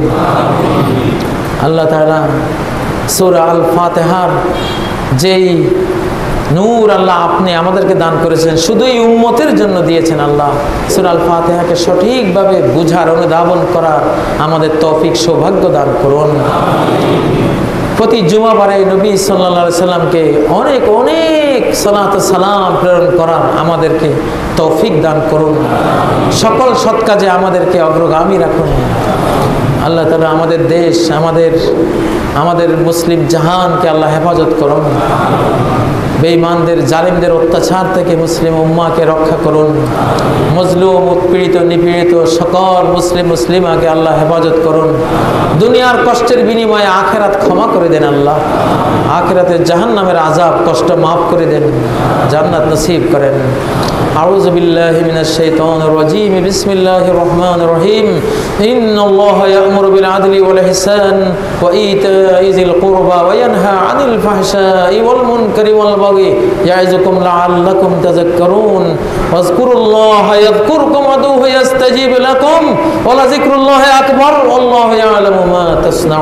আল্লাহ তাআলা সূরা আল ফাতিহার যেই নূর আল্লাহ আপনি আমাদেরকে দান করেছেন, শুধু এই উম্মতের জন্য দিয়েছেন। আল্লাহ সূরা আল ফাতিহাকে সঠিকভাবে বুঝার, অনুধাবন করার আমাদের তৌফিক সৌভাগ্য দান করুন। প্রতি জুমাবারে নবী সাল্লাল্লাহু আলাইহি সাল্লামকে অনেক অনেক সালাত সালাম প্রেরণ করার আমাদেরকে তৌফিক দান করুন। সকল সৎ কাজে আমাদেরকে অগ্রগামী রাখুন। আল্লাহ তাআলা আমাদের দেশ, আমাদের মুসলিম জাহানকে আল্লাহ হেফাজত করুন। বেঈমানদের, জালিমদের অত্যাচার থেকে মুসলিম উম্মাহকে রক্ষা করুন। মজলুম, উৎপীড়িত, নিপীড়িত সকল মুসলিম মুসলিমাকে আল্লাহ হেফাজত করুন। দুনিয়ার কষ্টের বিনিময়ে আখিরাত ক্ষমা করে দেন আল্লাহ। আখিরাতের জাহান্নামের আযাব কষ্ট মাফ করে দেন, জান্নাত নসিব করেন। আউযু বিল্লাহি মিনাশ শাইতানির রাজীম। বিসমিল্লাহির রহমানির রহিম। ইন্নাল্লাহা ইয়া'মুরু বিল আদলি ওয়াল ইহসান ওয়া ইতা'i যিল কুরবা ওয়া ইয়ানহা আনিল ফাহশাই ওয়াল মুনকারি ওয়াল বাগি ইয়া'iযুকুম লা'আল্লাকুম তাযাক্কারুন। ওয়াজকুরুল্লাহা ইয়াযকুরকুম ওয়াদউহু ইয়াস্তাজিব লাকুম ওয়া লাযিকরুল্লাহি আকবার ওয়াল্লাহু ইয়া'লামু মা তাসনাউন।